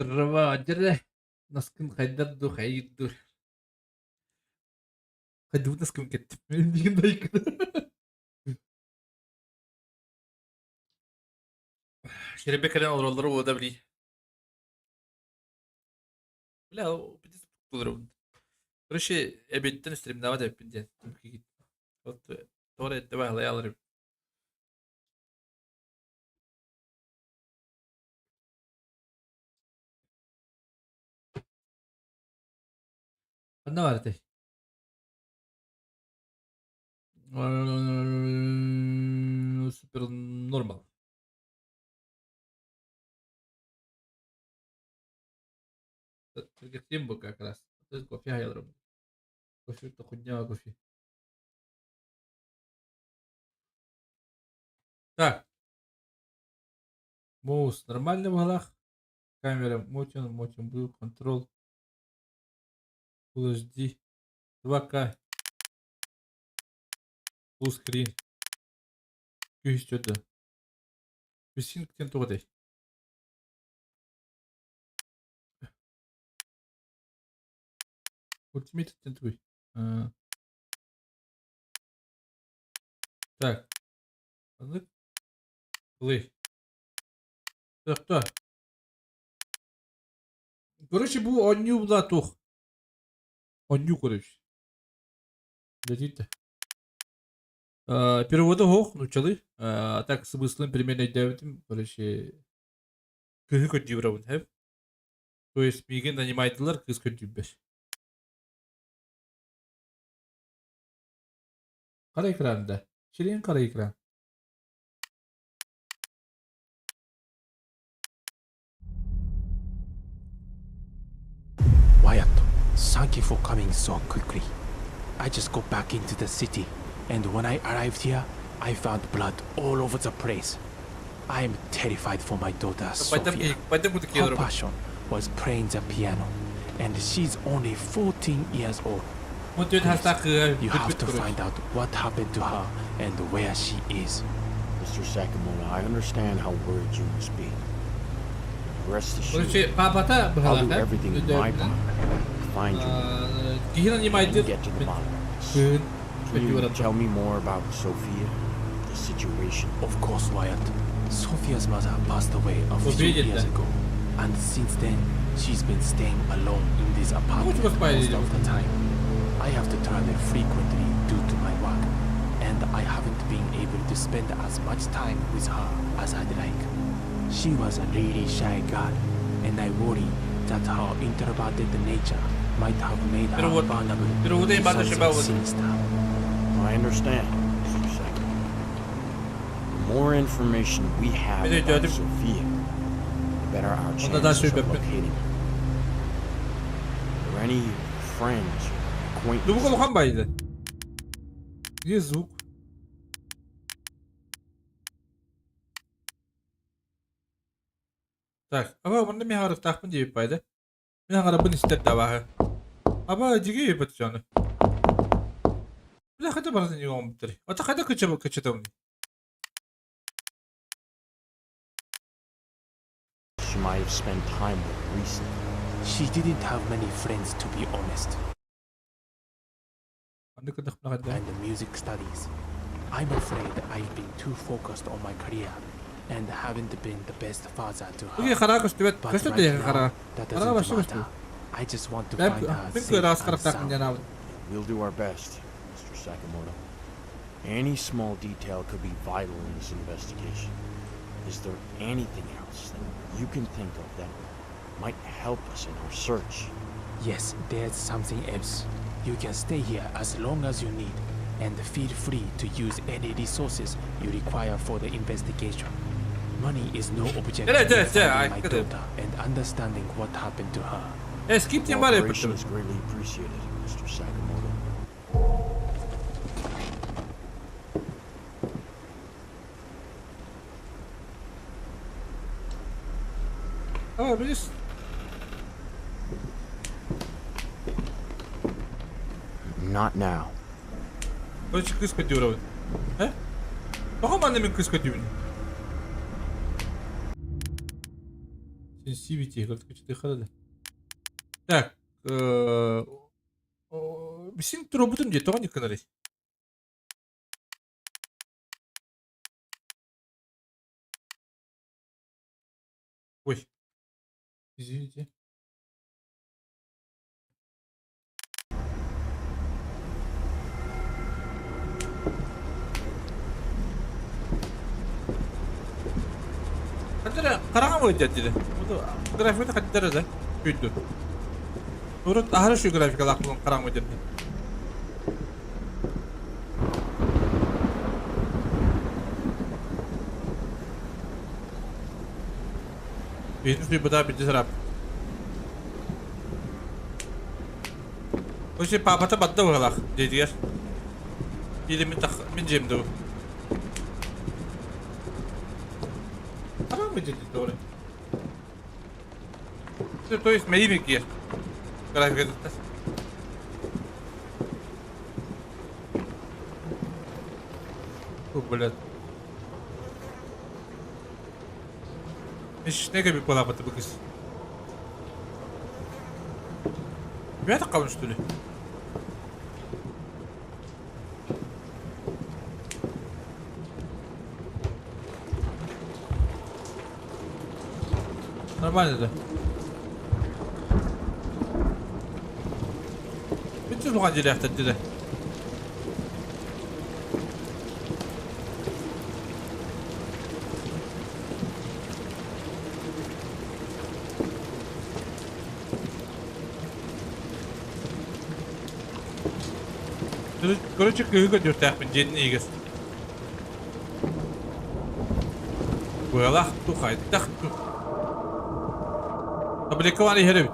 Травадере. Наскын хайдарду хайду. Хайду наскын кетті. Мен деген дайкы. Шеребекерен олролдары ода білей. Бля, бітес бұлырым. Короче, әбеттен стримді авада әппенден. Вот, тоғыр әтті бағылай алырым. Anda var ateş. Supernormal. Только Всем как раз. Это кофе я дробу. Кофе то хуйня кофе. Так. Моус нормальный в углах. Камера мотим был контрол. Full HD. 2К. Full screen. Есть что-то. Песинг тем то здесь. Ультимейт тентуй. Так. Плей. Так. Короче, был оню блатух. Оню, короче. Дадите. Переводы хох, начали. А так смыслом примерно 9, короче. Кызы дивраун, хэп. То есть, миген нанимайдылар, кыз көндүббеш. Кара экранда. Ширин кара экран. Wyatt, thank you for coming so quickly. I just got back into the city, and when I arrived here, I found blood all over the place. I am terrified for my daughter Sophia. Her passion was playing the piano, and she's only 14 years old. Please, you have to find out what happened to her and where she is. Mr. Sakamoto, I understand how worried you must be. Rest assured, I'll do everything in my power to find you and get to the bottom of this. Can you tell me more about Sophia, the situation? Of course, Wyatt. Sophia's mother passed away a few years ago, and since then, she's been staying alone in this apartment most of the time. I have to travel frequently due to my work, and I haven't been able to spend as much time with her as I'd like. She was a really shy girl, and I worry that her introverted nature might have made her vulnerable to something sinister. I understand, Mr. Sakamoto. The more information we have about Sophia, the better our chances of locating her. Are there any friends or acquaintances? Где звук? Так, можно мне говорить, так мне пойдет. Меня говорят, не стать давай. Диги пацаны. Бля, хотя бы раз не умтри. А то хотя качетом. She might have spent time with recently. She didn't have many friends, to be honest. And the music studies. I'm afraid I've been too focused on my career and haven't been the best father to her. But right now, that doesn't matter. I just want to find her safe and sound. We'll do our best, Mr. Sakamoto. Any small detail could be vital in this investigation. Is there anything else that you can think of that might help us in our search? Yes, there's something else. You can stay here as long as you need, and feel free to use any resources you require for the investigation. Money is no object in finding my daughter and understanding what happened to her. Cooperation is greatly appreciated, Mr. Sakamoto. Oh, please. Not now. Короче, кыз көтеріп. Тоқам анымен кыз көтеріп. Sensitivity, короче, храда. Так, бисин роботом где то не канарись. Ой, извините. Хаддара караңа өйдәт диде. Бу графикта хаддара да. Көйдү. Турат ахыры шу графика лакмын караңа өйдәт. Видно, что буда бит зараб. Още папата бадда валах, дедигер. Или мен жемду. Караңа өйдәт диде. То есть мои меки. Графика. О, блядь. Миш неге bir полапаты bu kız. Bir ata kalmış tülü. Нормально да. Bütün bu acele yaptı dedi. Короче, кыга дёртак мен жедин эгес. Буялах тухай так ту. Табликовали херев.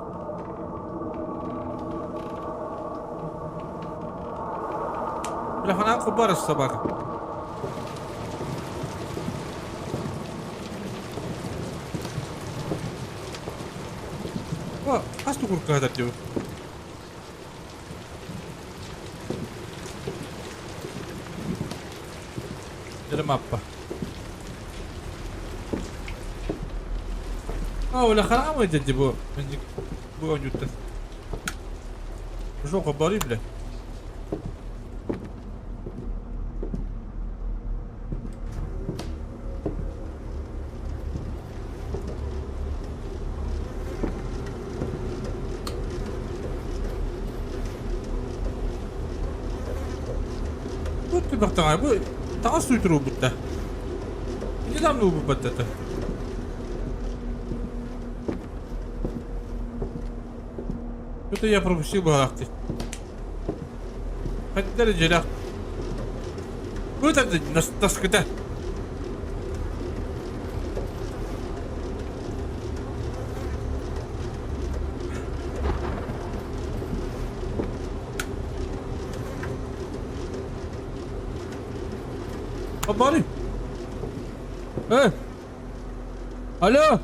Телефона кубара собака. О, асту курка да диyor. Mappa. ولا خلنا ما يجدبوا من بو جوته. شو خباري بلا. بو تبقى بو تعصوا تروبو ده. Недавно убывать это. Это я пропустил балахты. Хотя реджелях. Вот это насколько. Побори. Алло!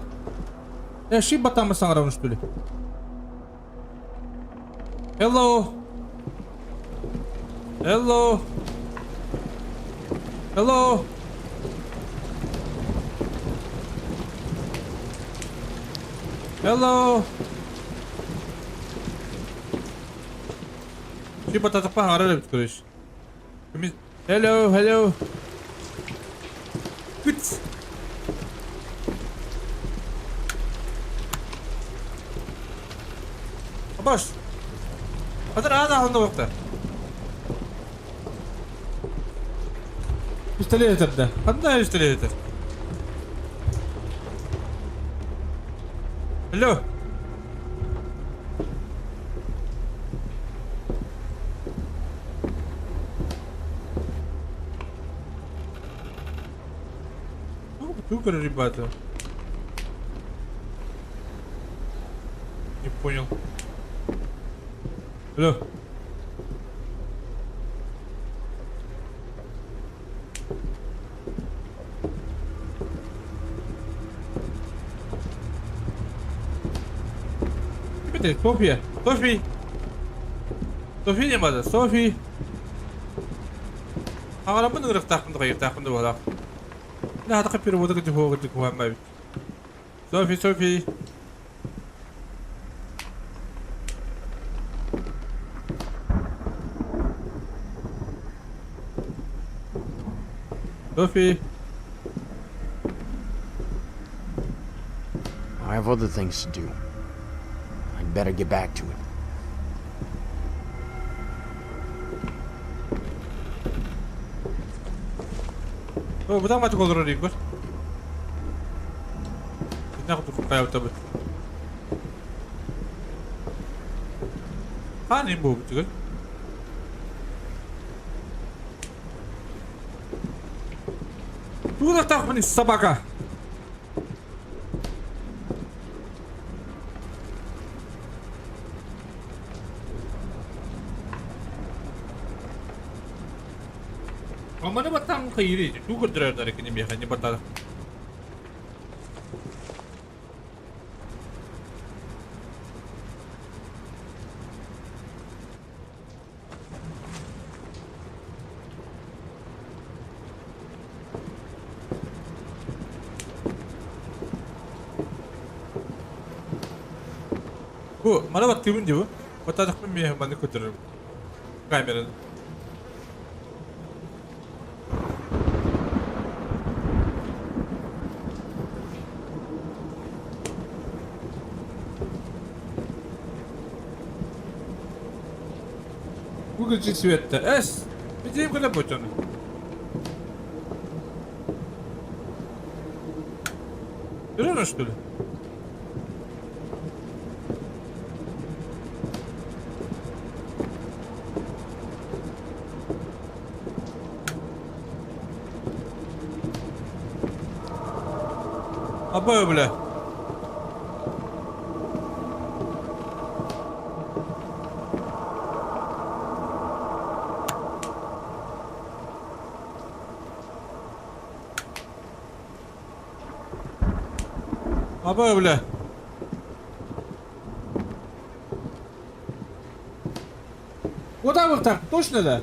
Я ошибка там и сам что ли? Hello! Hello! Hello! Hello! Ошибка та тапа аралеп кореш. Hello, hello! Good. Boş. Hadi rahat alın da vakti. Üstelik yeter. Hadi da üstelik yeter. Hello. Супер, ребята. Не понял. Алло. Теперь София. Софи. Софи не надо. Софи. А мы не растахнем, да, растахнем, да. لا هذا كبير وده كده هو كده هو ما بي. صوفي Sophie. I have other things to do. I'd better get back to it. Oh, budak mati kalau orang ikut. Ini aku tuh kayak apa? Kan ini bu, betul kan? Tuh tak manis sabaka. Mana batang kiri, tu kudrat dari kini biasanya batang. Bu, mana batang pun juga, batang tak pun biasa mana kudrat kamera. Выключи свет-то. Иди куда-нибудь он. Серьезно, что ли? Обои, бля. Обои, бля. Куда вот так? Точно, да?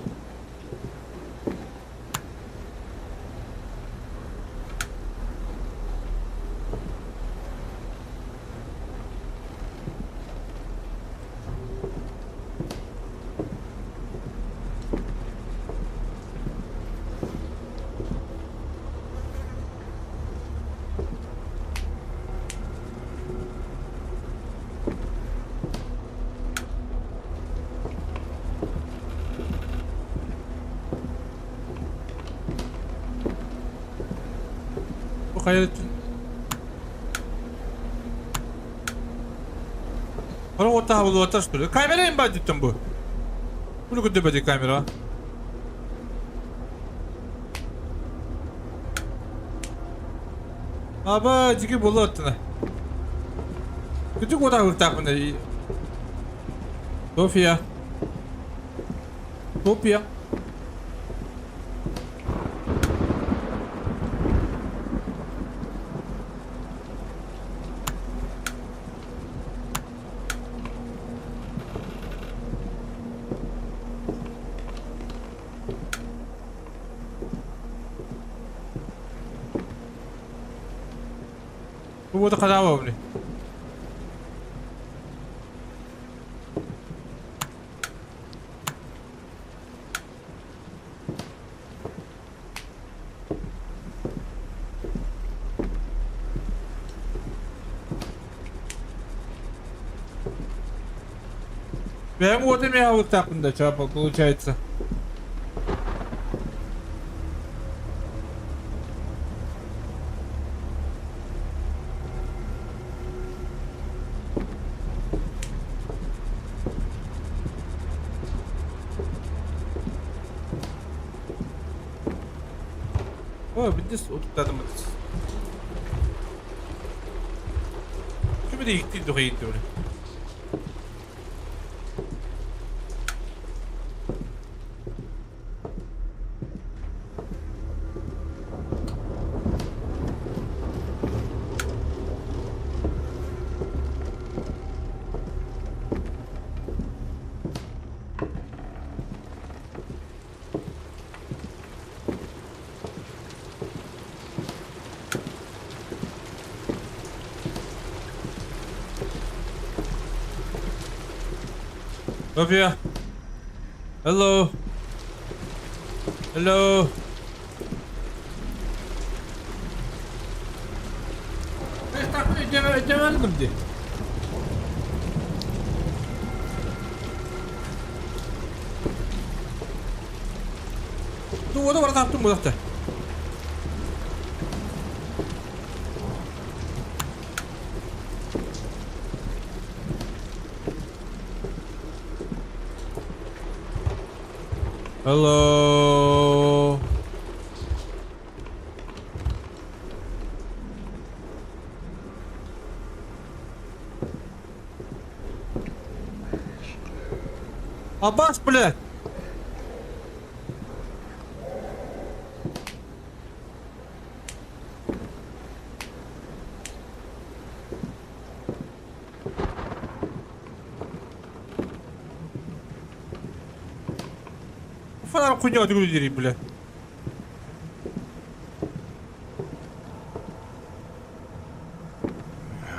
Hayret. Вот так вот, что ли? Камера им бадит там был. Ну куда бадит камера? Аба, диги болот на. Где куда вот так на? София. София. Вот халава, блин. Прям вот имя вот так да, что получается. Ой, блин, вот тут надо мотать. Что бы ты дурит, блин? Sophia. Hello. Hello. Demedim diye. Dur, o da var taptım bu da. Hello. Abbas, блядь. Falan хуйня отгрузили, бля.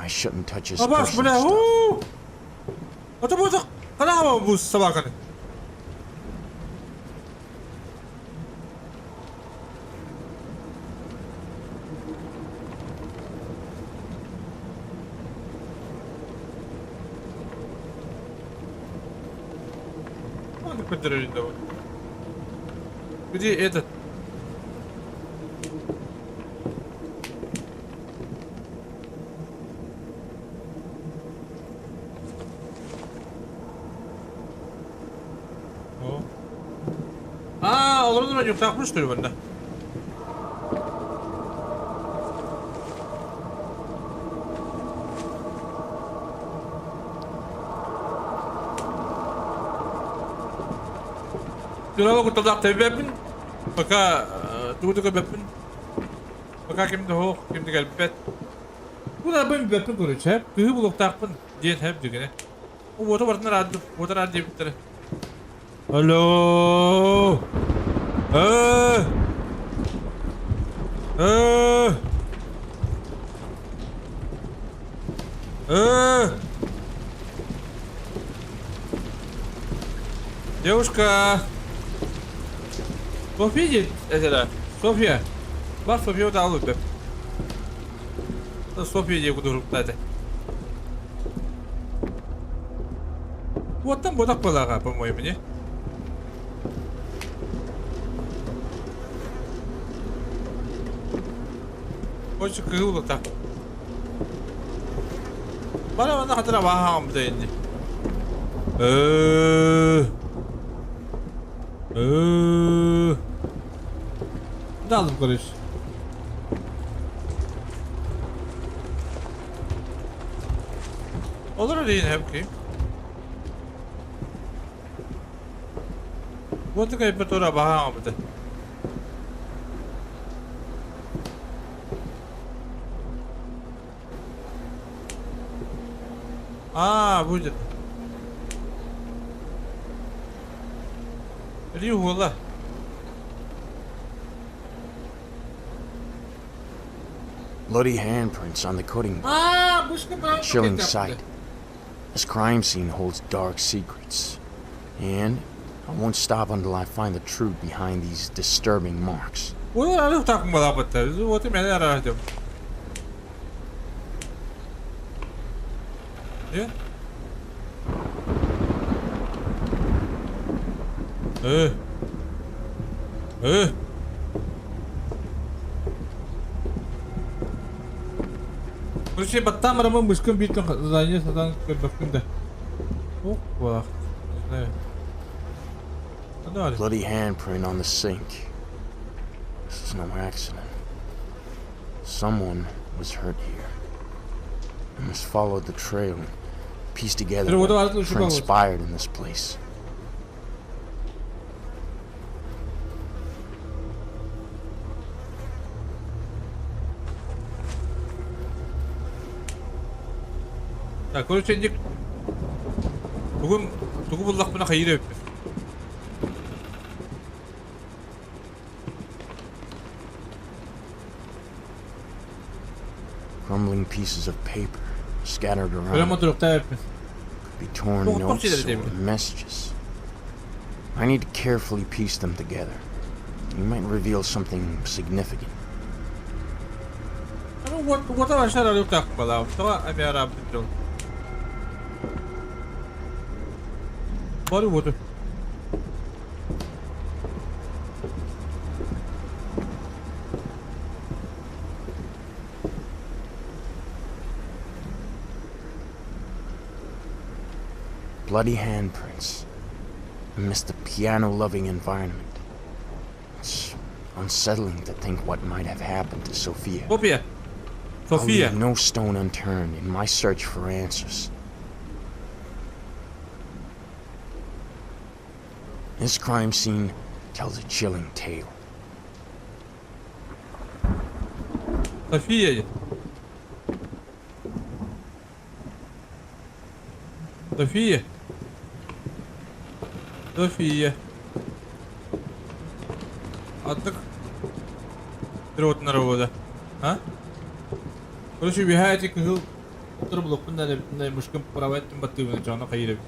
I shouldn't touch his Abbas, personal бля. stuff. Это будет канал bu собака. Где этот? Olur mu yok takmıştır bende. Dulu aku tak tahu bepin, maka tunggu bepin, maka kim tahu kim tinggal pet. Kuna ben bepin kurus hep, kıyı buluk takpın diye hep digene. O foto vardı diye bitti. Hello. Девушка. София едет, это София. Бар София вот алып. София едет куда кстати. Вот там вот так было, по-моему, не? Очень круто так. Бара она хотела вахам дейни. Dalım konuş. Olur öyle yine hep ki. Bu da kayıp tora baham mıdır? Будет. Рюгула. Bloody handprints on the coating. Chilling sight. This crime scene holds dark secrets. And I won't stop until I find the truth behind these disturbing marks. What are you talking about? What do you mean? Yeah? Короче, там мы мышком бить задание садан кырдыкында. Опа. Не знаю. Bloody handprint on the sink. This is no accident. Someone was hurt here. I must follow the trail and piece together what transpired in this place. Так, короче, ник. Бүгін бұлдақ бұна қайыр өппіз. Crumbling pieces of paper scattered around. Could be torn notes or messages. I need to carefully piece them together. You might reveal something significant. Вот она шара люктах была, что амиара битл. Вот. Bloody handprints amidst the piano-loving environment. It's unsettling to think what might have happened to Sophia. I'll leave no stone unturned in my search for answers. This crime scene tells a chilling tale. София. А так трудно народа, а? Короче, бегаете к гыл. Трублок на мушкам правать мотивы на чёрно каире.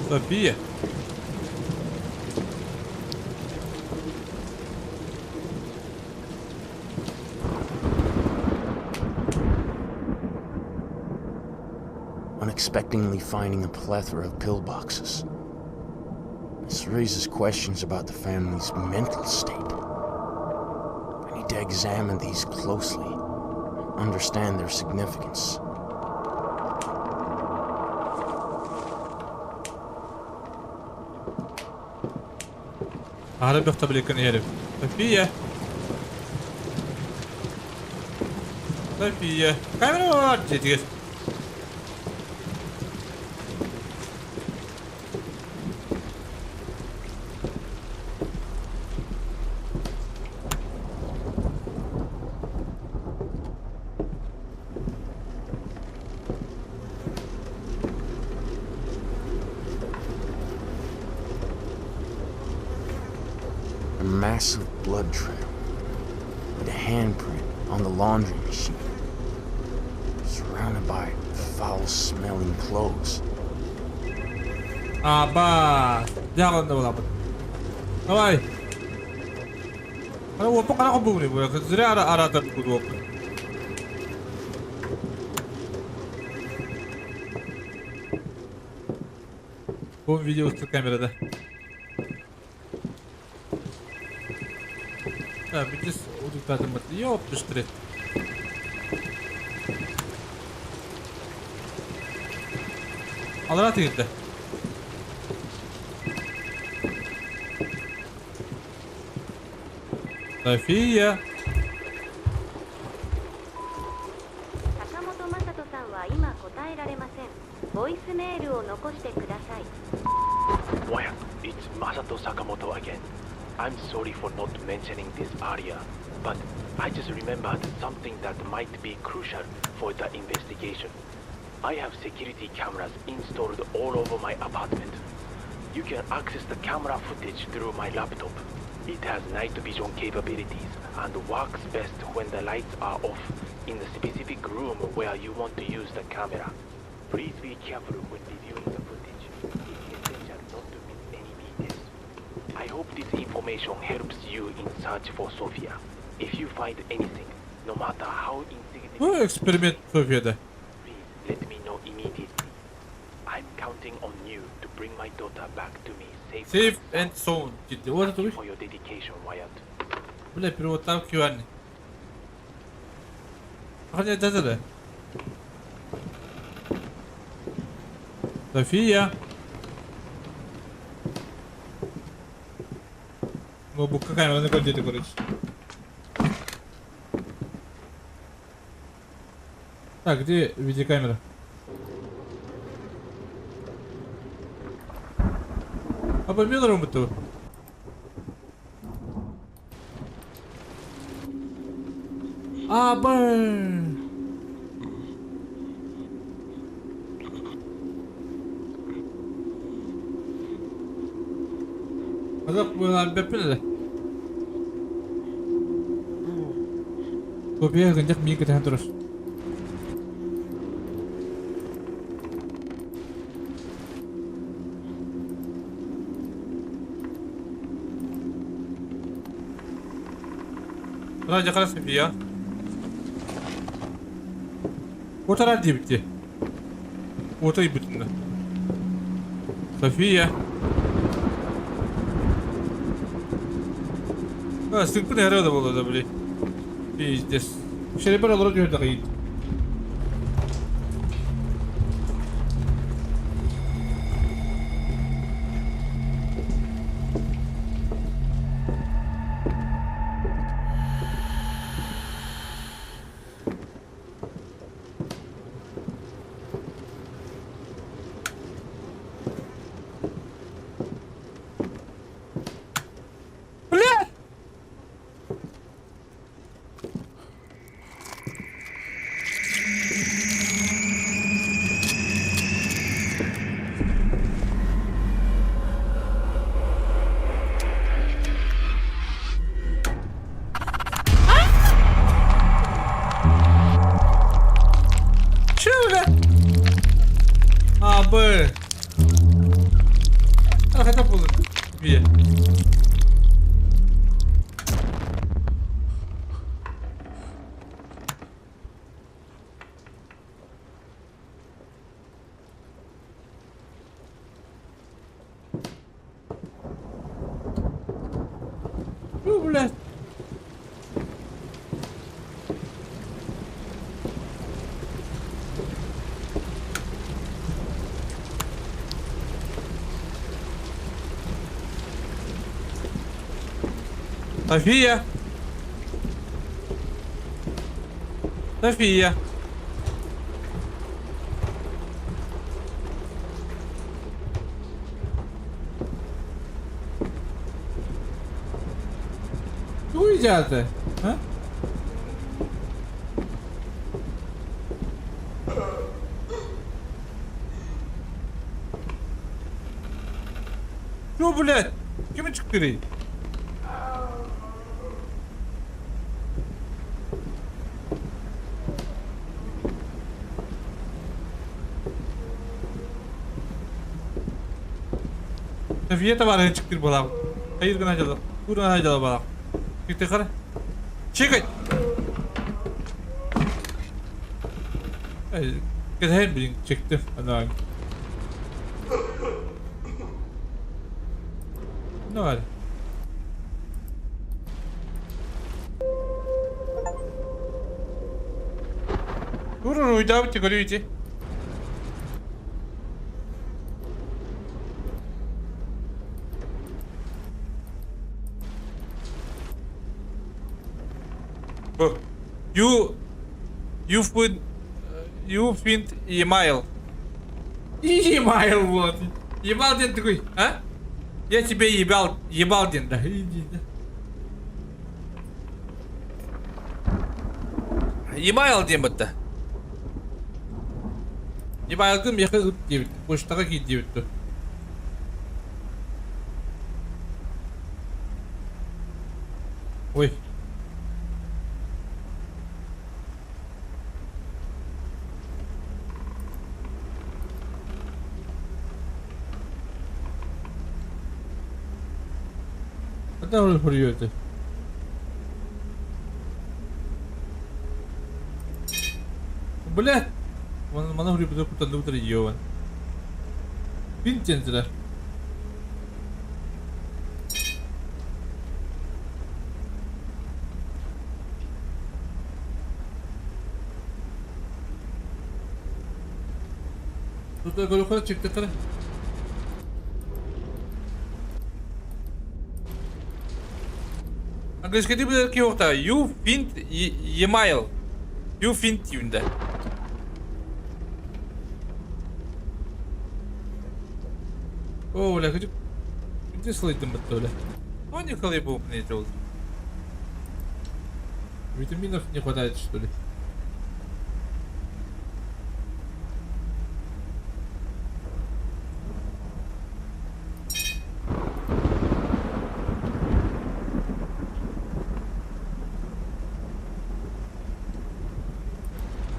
София. Unexpectedly finding a plethora of pillboxes. This raises questions about the family's mental state. I need to examine these closely, understand their significance. عربي اختبلي كان يعرف. صفية كاميرا جديد. Massive blood trail with a handprint on the laundry machine, surrounded by foul-smelling clothes. Jangan dah berapa. Awai. Kalau apa kan aku beli, boleh kerja arah tapi kudu apa. Bom video с камеры, да. Да, видишь, вот это материал, пишите. Алрат иди. София. It's Masato Sakamoto again. I'm sorry for not mentioning this earlier, but I just remembered something that might be crucial for the investigation. I have security cameras installed all over my apartment. You can access the camera footage through my laptop. It has night vision capabilities and works best when the lights are off in the specific room where you want to use the camera. Please be careful when reviewing the footage. It's essential not to miss any details. I hope this information helps you in search for Sophia. If you find anything, no matter how insignificant, Ну, эксперимент София, да. please let me know immediately. I'm counting on you to bring my daughter back to me Safe and sound. Вот это Thank you вы? for your dedication, Wyatt. Бля, перевод там кивани. Охраняет это, да? София. Ну, камера на кольде, короче. Так, где видеокамера? А по минерам это? Azap bu lan bepine de. Kopya gıncak mi kita terus. Raja kelas ya. Fotoğraf diye bitti. Fotoğrafı bitti. София. Стык понравился было, да, блин. Пиздец. Шеребро вроде это стоит. Abi. Arkada bulun. Bir. Bu blast. София! София! Уйдя-то, а? Что, блядь? Кем ты? Sofiya var çıktı balam. Hayır gına çaldı. Kurana çaldı balam. Çıktı kara. Çıkın. Kızım bir çıktı. Ana. Ne var? Kurun uyda bitti görüyordu. You find email. Email вот. Ебал день такой, а? Я тебе ебал день, да. Иди, да. Email день бітті. Email кім яқы үт дебіт. Поштаға кейт дебітті. Ой. Куда вы придете? Блядь! Mana huri betul betul tentu terjauhan. Pincin sudah. Sudah kalau kau cek tekar. Английский тип की होता है you find email you find тивнда. О, бля, хочу где слайдом баттоля. Ну не колыбу мне делать. Витаминов не хватает, что ли?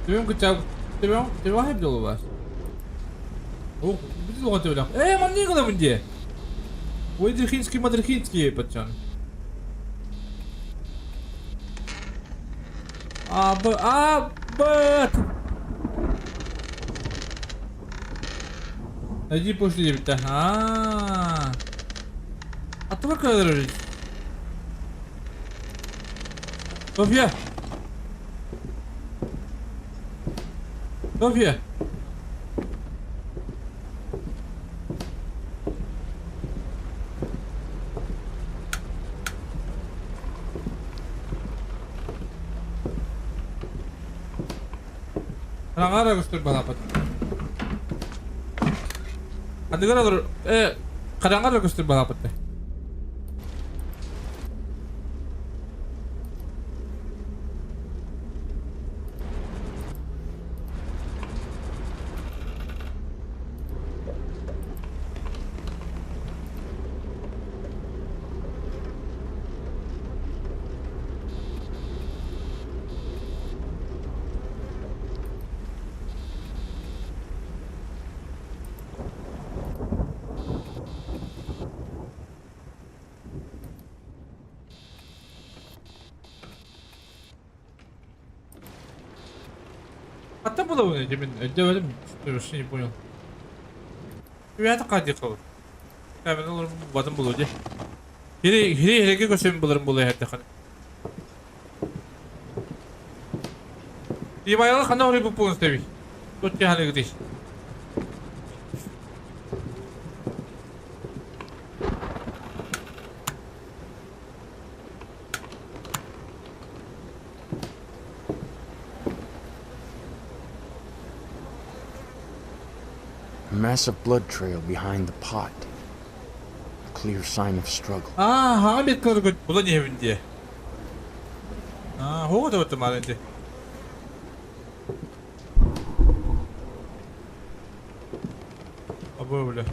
тебе хайп жолу бар. О, біз оған тебе лақ. Ман не қыла мүнде? Ой, мадрихинский, пацан. Найди пошли, ребята. А ты как дрожишь? Софья! Софья! Karangara gusto balapat. Andi gara karangara gusto balapat. Hatta bu da bu ne demin demedim şey bu yıl. Ya da kaç yıl. Hemen olur bu adam buluyor diye. Hiri ki koşayım bulurum buluyor hatta kan. İyi bayağı kana oraya bu pons tabi. Tut ya hale gidiş. A massive blood trail behind the pot. A clear sign of struggle. Hangi bir kırgın? Bu da niye bindi? Hoğu da ötüm halinde. Böyle.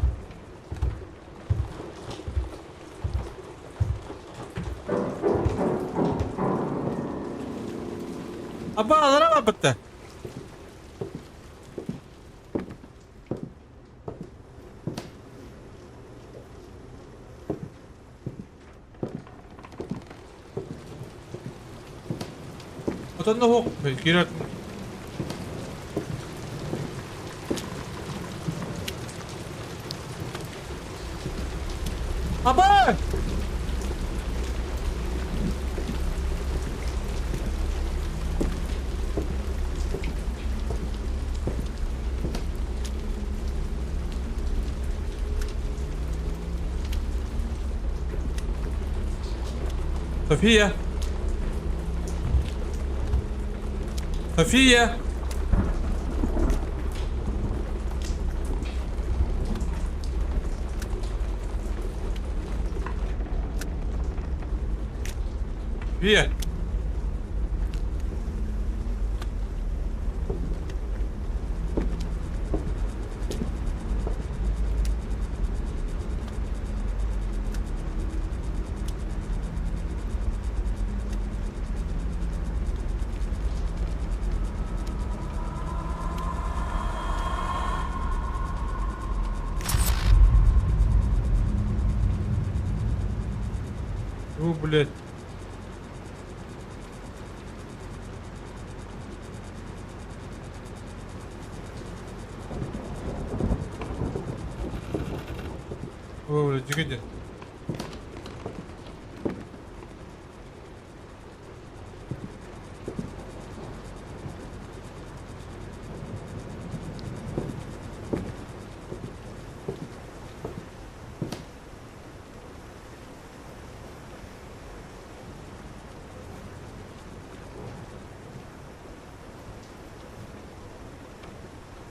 Abba alana mı bitti? Otanı hok, girer. Abba! Sofia! Sofia! Sofia! Блять. О, блядь, дикий.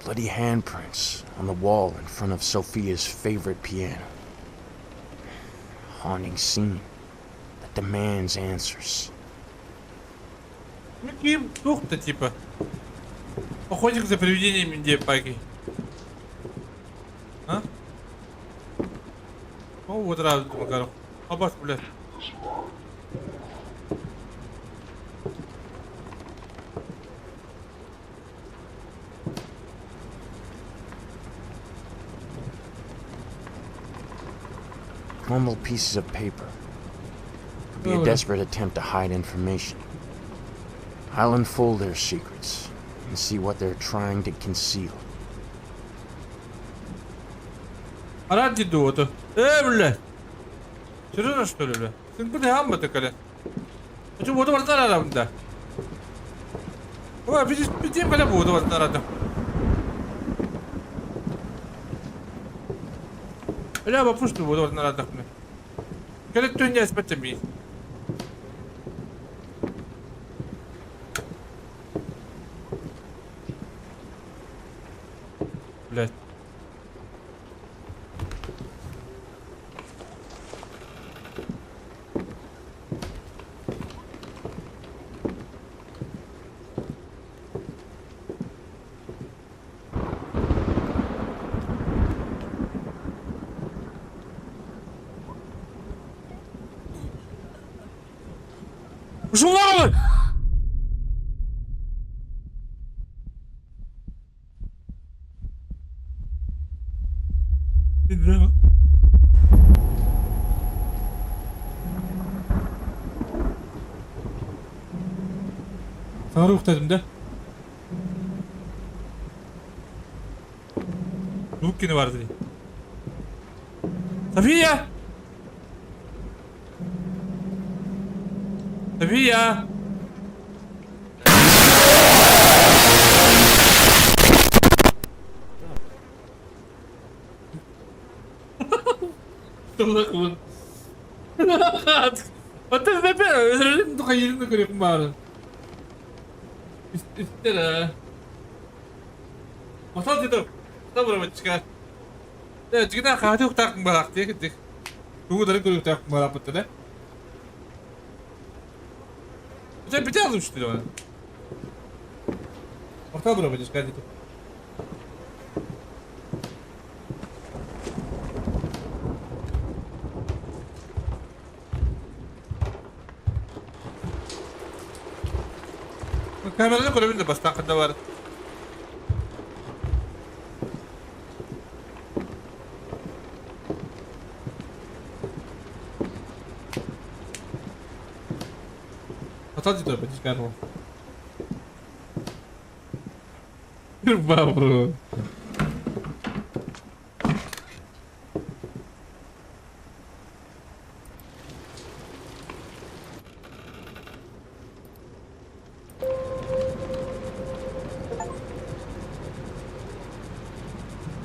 Bloody handprints on the wall in front of Sophia's favorite piano. Haunting scene that demands answers. Каким дух-то типа? Охотник за привидениями Индии-Паки. А? О, вот раз, Макаров. Абас, блядь. Crumbled pieces of paper. Could be a desperate attempt to hide information. I'll unfold their secrets and see what they're trying to conceal. Ради дуото. Бля. Серьезно, что ли, бля? Ты куда амба-то, коля? Почему вот вот на да? Ой, пидим, коля, буду вот на рада. Бля, бапушку буду вот на рада. Коля, ты не спать-то. Блядь. Журналы! Здорово. Sana ruh dedim de. Ruh günü vardı diye. Safiye! Safiye! Allah'ım. Otur be be. Özlerim de kayırını görüyorum bari. İstere. Masal dedim. Sabırımı çıkar. Evet, çıkar kahve yok takım barak diye gittik. Bu da görüyor takım barak bitti de. Sen bir yazdım şu bana. Orta bırakacağız kardeşim. Kamerada koyabilirim bas takında var. Hadi dur, ben çıkarım. Bro.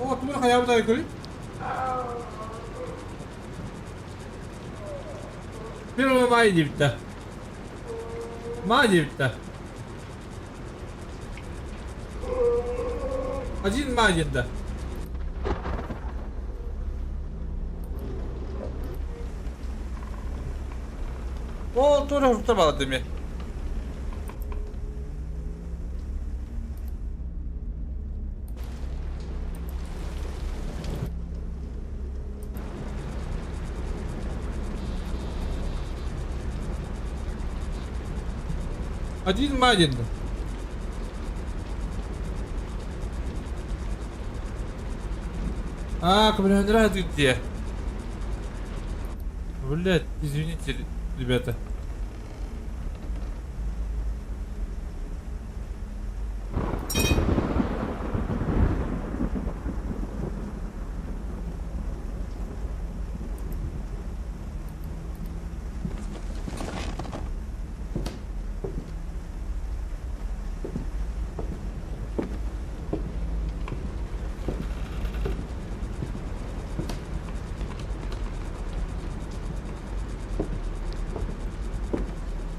Oh, tu kayak apa tadi? Первый майдивта. Майдивта. Один майдивта. О, тоже рутовал ты мне. Один мадин. А, мне нравится где. Блять, извините, ребята.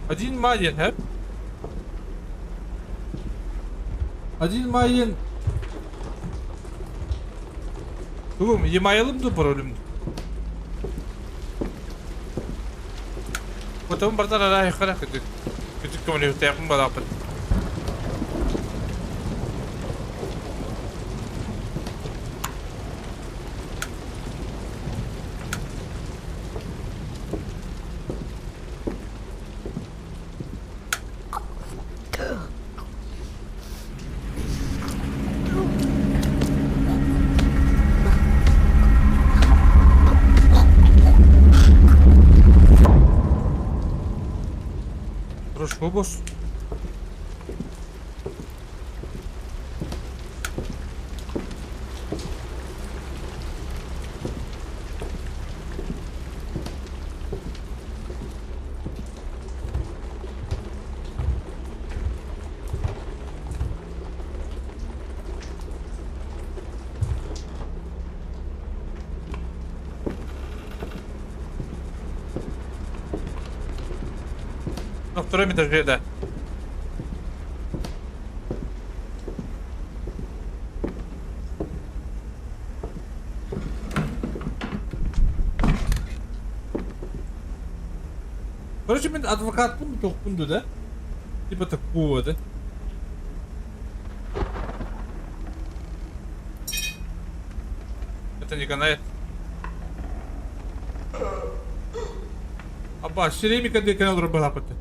Один майен, hep. Один майен. Oğlum yemayalım da problem. Потом бардара рай хара кыдык. Кыдык коммуни тяпым балапын. Boş. На втором этаже, да. Короче, мен адвокатпын, тоқпынды да. Типа такого, да. Это не канает. Аба, шереми къде канал ръба пътя.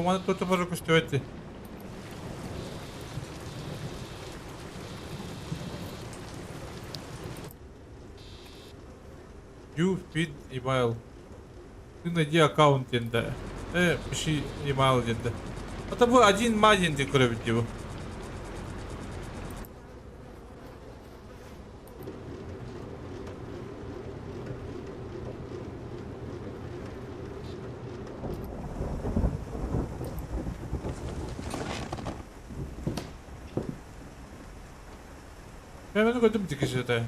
Мана тут може коштувати. You feed email. Ты найди аккаунт енді. Пиши email енді. Это был один магазин, ты кровить его. Я ну как ты это?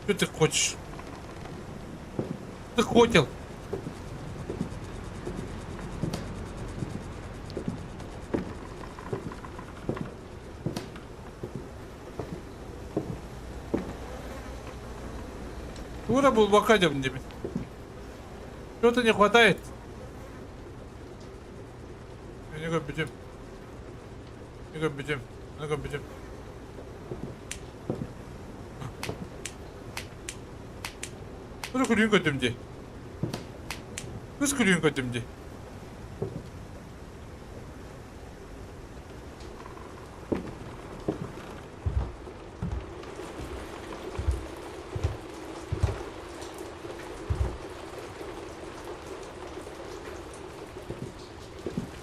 Что ты хочешь? Ты хотел? Ура был бакадем тебе. Что-то не хватает. Не губите. Не губите. Не губите. Kız kulüğün kötümdü. Kız kulüğün kötümdü.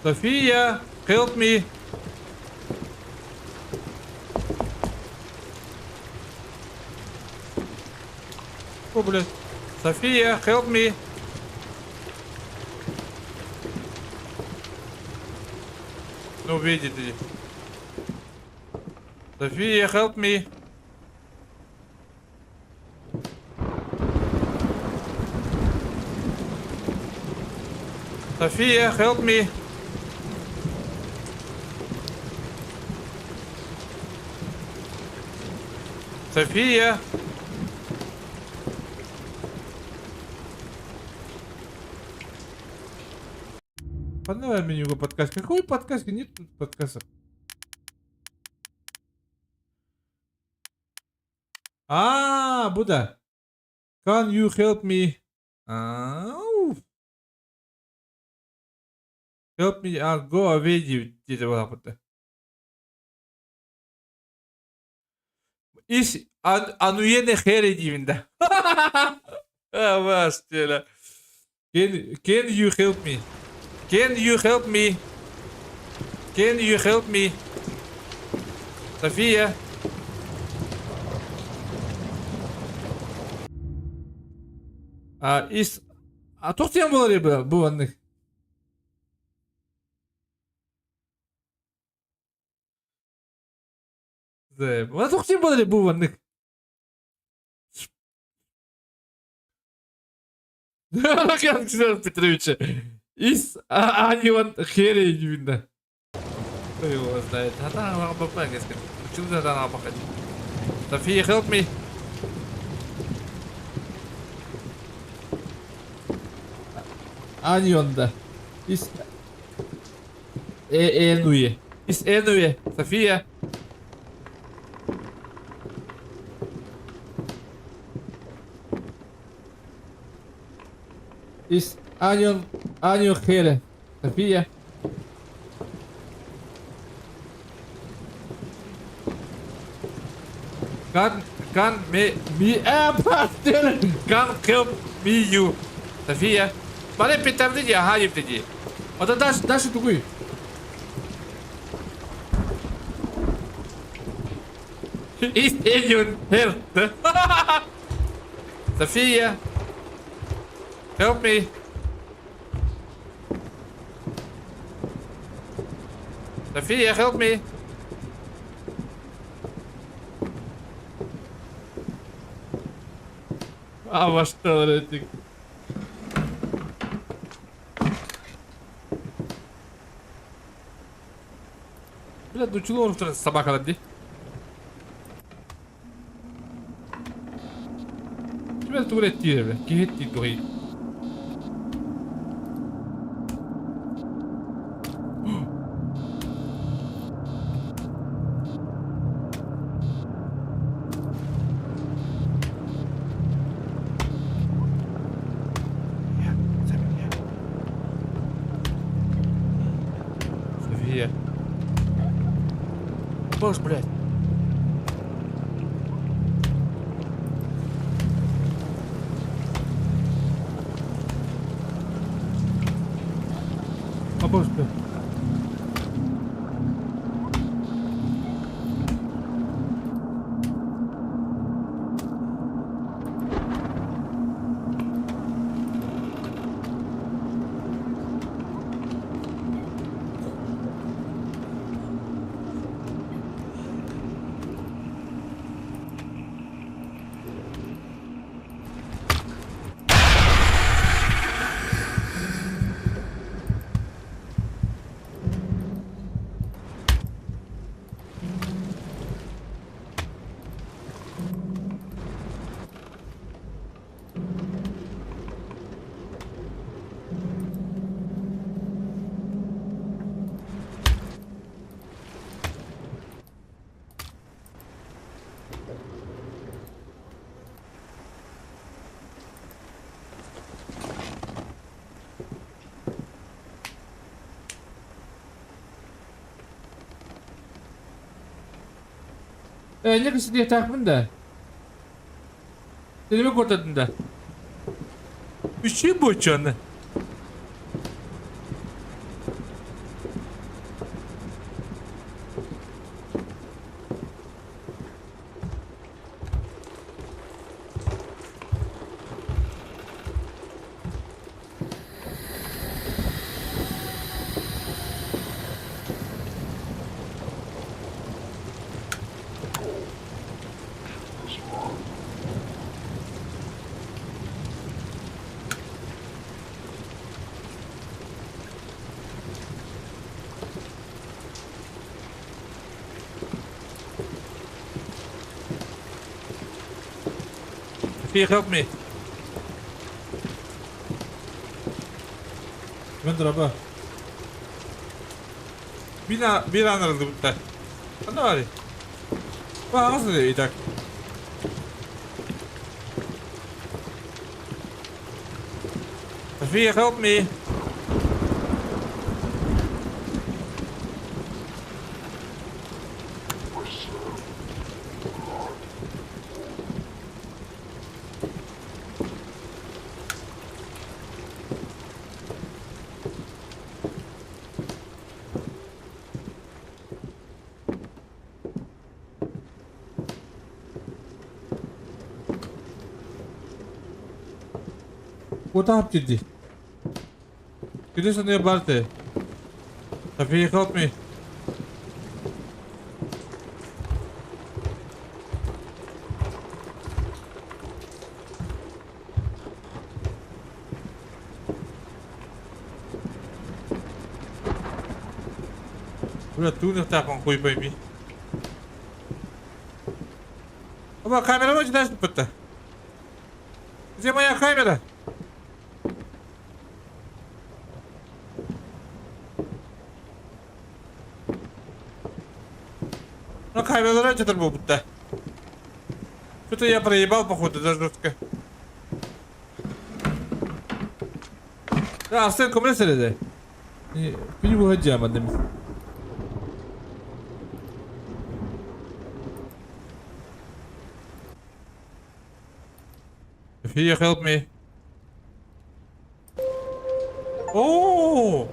София, help me. О, блядь. София, help me. Ну, видите. София, help me. София, help me. София. Понравилось мне его подкаст. Какой подкаст? Нет тут подкаста. Буда. Can you help me? Help me. Go away. Где-то вот так. Ис ануене хере дивинда. Вас тела. Can you help me? Can you help me? Can you help me? София. Тоқтен болар ебі бұл анның. Тоқтен болар ебі бұл анның. Лукьян Петровича. Они вон херей видно. Кто его знает? Она АБП, если почему-то она АБП. София, help me. Они он, да. Энуи. Из Энуи. София. Из Аню Хеле. София. Can me Can help me you. София. Мале питавниди, ага, евтиди. Это Даша другой. Is anyone help? София. Help me. София, help me. А во что это? Блядь, ну чего он вторая собака надо? Тебя тут блядь тиры, блядь, кихетти твои. Боже, блядь. А боже, блядь. Ne kısıt diye takımın da. Deneme kurtadın bir şey bu canı. Help me. Ben draba. Bir an aradı burada. Ne var ya? Bak nasıl diyor idak. Sophia, help me. What happened? Did you do something about it? Have you helped me? Udah tuh nih tak kongkoi baby. Apa kamera mah jelas cepet dah. Siapa yang kamera? Ну, камера раньше это был будто. Что-то я проебал, походу, даже жестко. Да, Арсен, кому среди? Не выходим одним. Here, help me. Oh!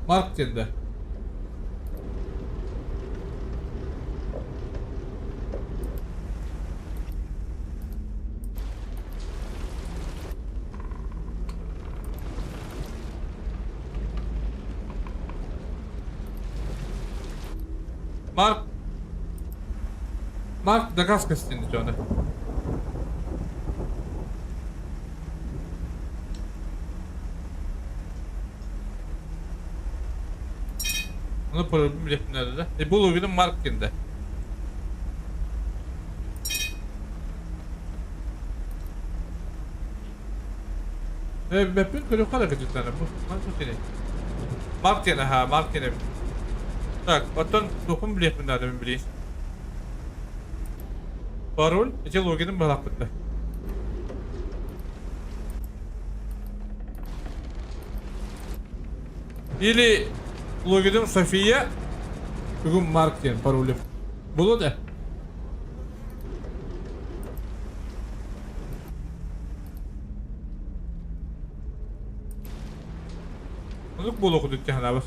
Market'te. Mark da gaz kastini canı. Onu problem biletim nerede? Bu loginin marketinde. Ben böyle hareket ettim bu. Marketine. Marketine ha, marketine. Так, потом dokun biletim nerede ben bileyim. Parol, işte loginin marketinde. Или логин София, бugün Mark'ten parolü. Bunu da. Bunu bul okuduk ya abi.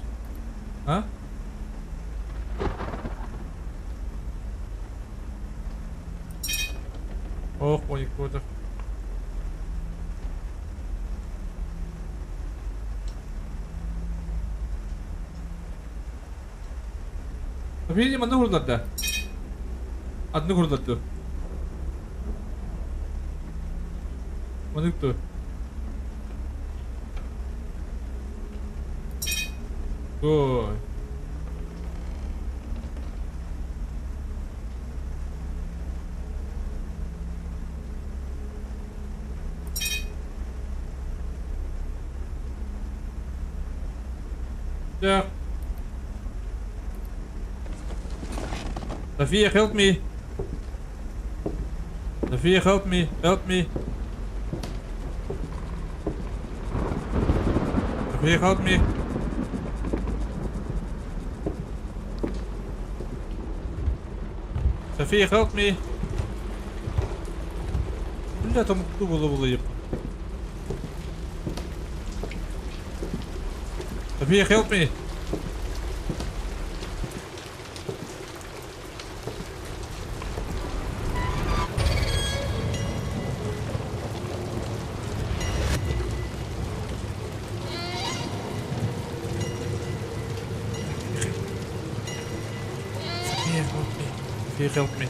Ha? Oh, monik burada. Видимо, одну груду отда. Одну груду отду. Кто? Ой. Так. Sophia, help me. Sophia, help me. Help me. Sophia, help me. Sophia, help me. Бля, там кто было еб. Sophia, help me. Help me.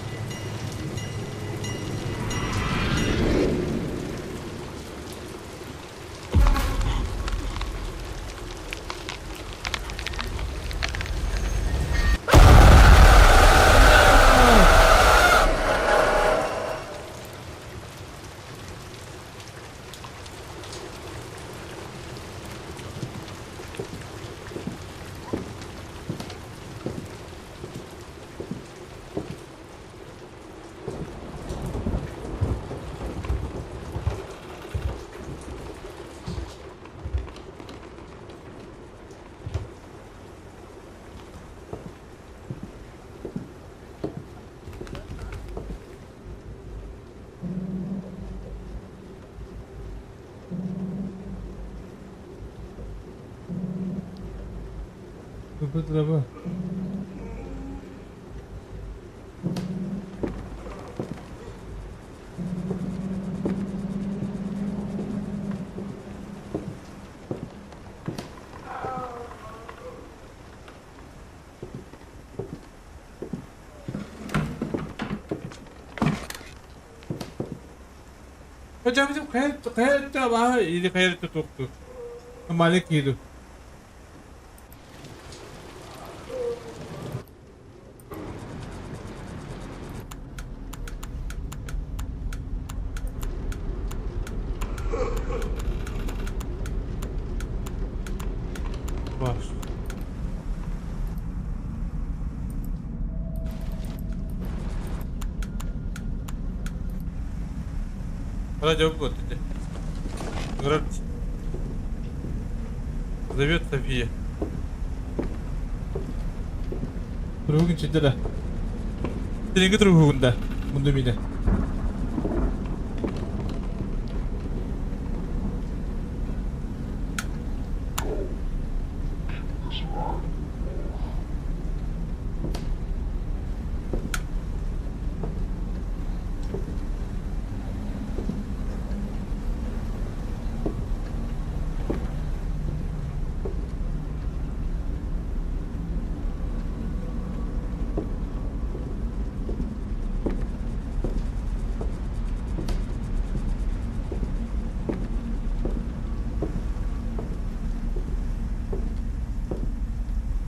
Тут треба. Hocam bizim hayat da var. İyi hayat da tuttu. Malik yedi. Var. Bana cevap bu dedi. Говорит, зовет София. Другун чидера. Тенге другунда. Мунду мине.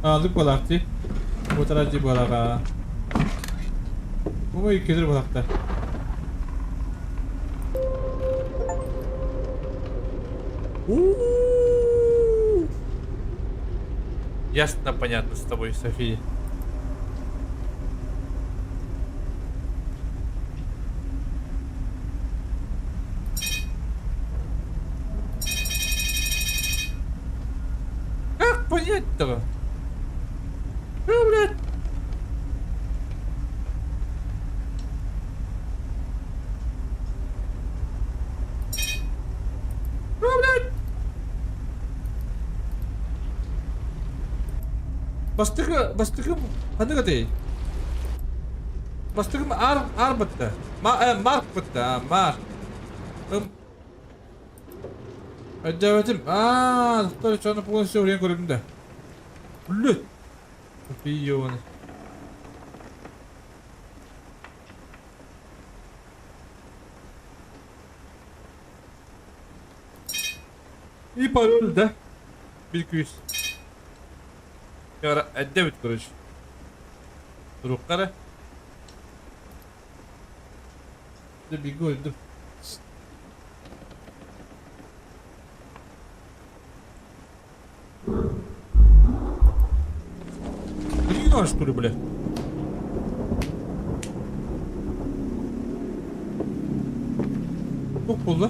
Aldık balakçı. Bu tarafçı balaka. Bu ikidir balakta. Ясно, понятно с тобой, София. Как понять-то? Что, блядь? Что, блядь? Бастыгым, қандай қадай? Бастыгым ар бітті. Марк бітті, марк. Әдәуәтім, тұқтар чаны полностью өрен көрімді. Блядь. Копионы. И пароль, да? 1200. Sonra edebit kuruş. Durukları. Bir goldum. Блин, что ли, бля? Çok bol.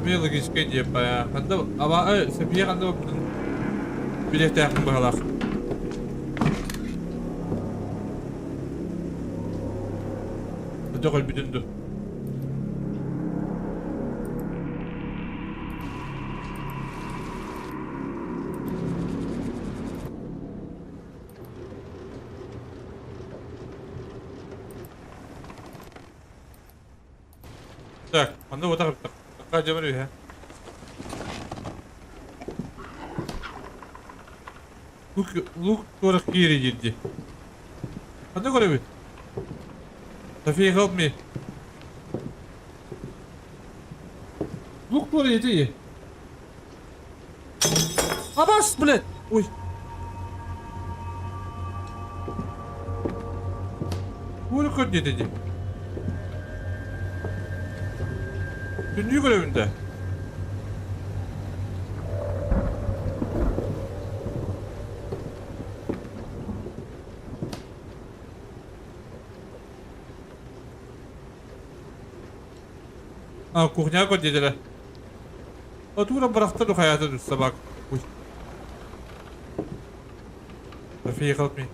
Bir logistike diye bayağı. Ama seviye kanda bilet yakın bakalım. Dökül bütündü. Так, anda вот так. Какая демона ya? Look olarak geri gitti. Hadi görev. Sophia, help me. Look oraya gitti. Abas, блядь. Ой. Böyle kod ne dedi? Döndüğü görevinde. Кухня код dediler. Otura bıraktı o hayata düşse bak. Uy. Sophia, help me.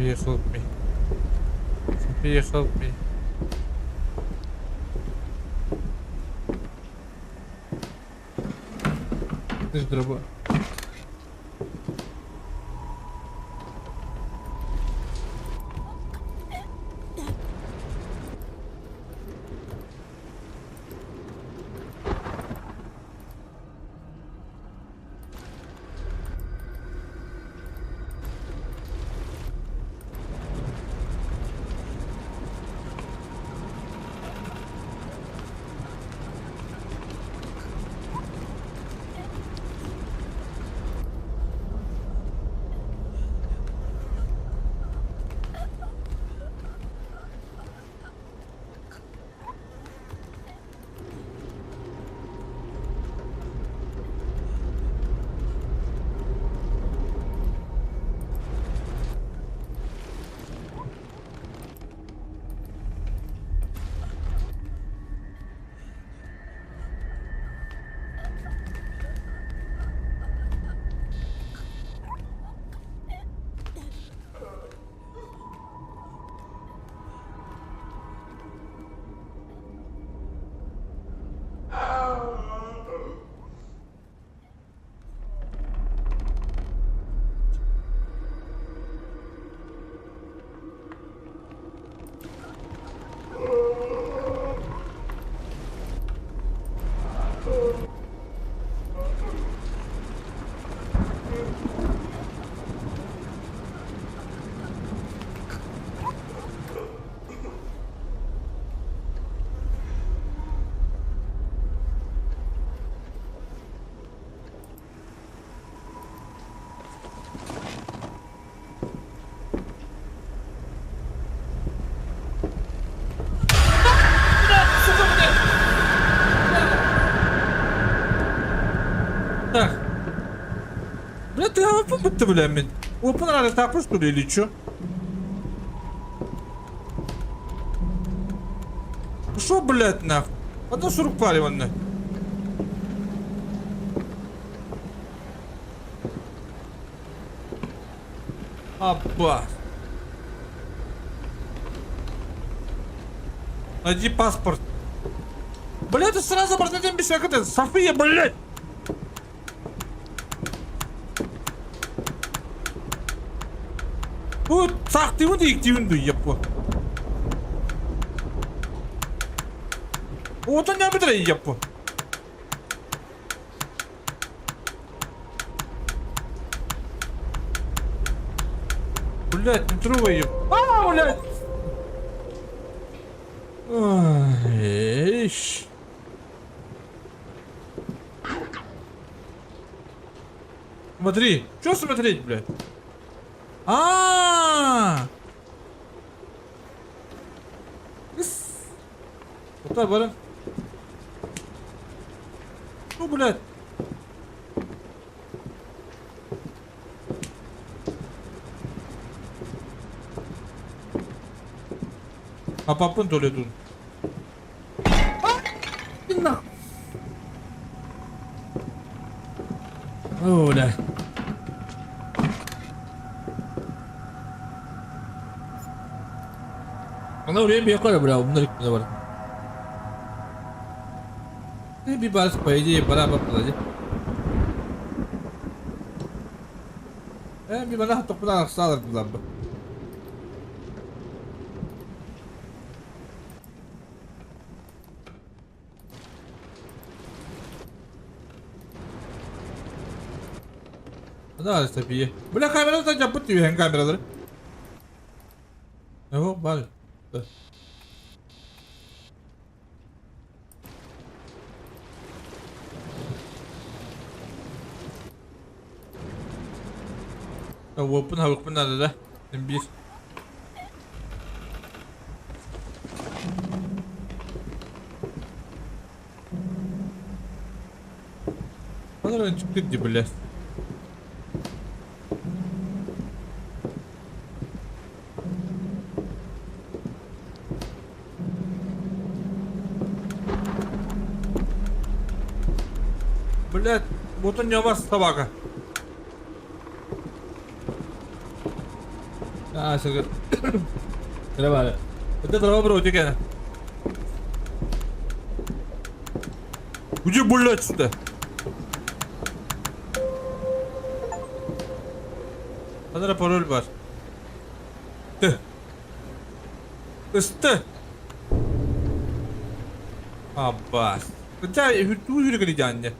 Please help me. Please help me. This is trouble. Блядь, ты опа будто, блядь. Опа, надо так просто или чё? Шо, блядь, нахуй? Одна 40 паливанная. Опа. Найди паспорт. Блядь, ты сразу братан без всякого. София, блядь. Bu sahtimi değiktiğini duy yapı. O da ne bilir yapı. Блять, не трогай ее. А, блять. Ой, смотри, что смотреть, блядь? Куда, баран? Ну, блядь. А папын то ли тут? О, да. Она время я когда брал, на реку навар. Bir balık по идее beraber kullanacak. Bir balık toplanak sağlar kullanma. Да, стопи. Бля, камера так жапыт diyor kameraları. Yok, bari. Weapon hawk pun ada dah. Nembis. Mana orang çıktı di belas. Блять, вот он не вас собака. Сергей. Давай. Вот это добро утекай. Где блять сюда? Надо пароль бар. Ты. Ты. Аббас. Хотя hur kan det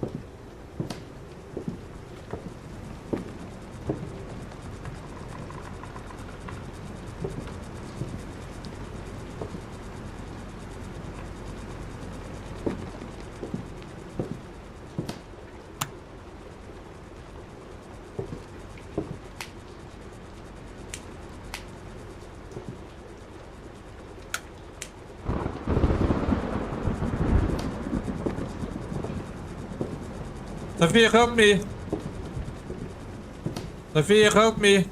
Sophia, help me. Sophia, help me.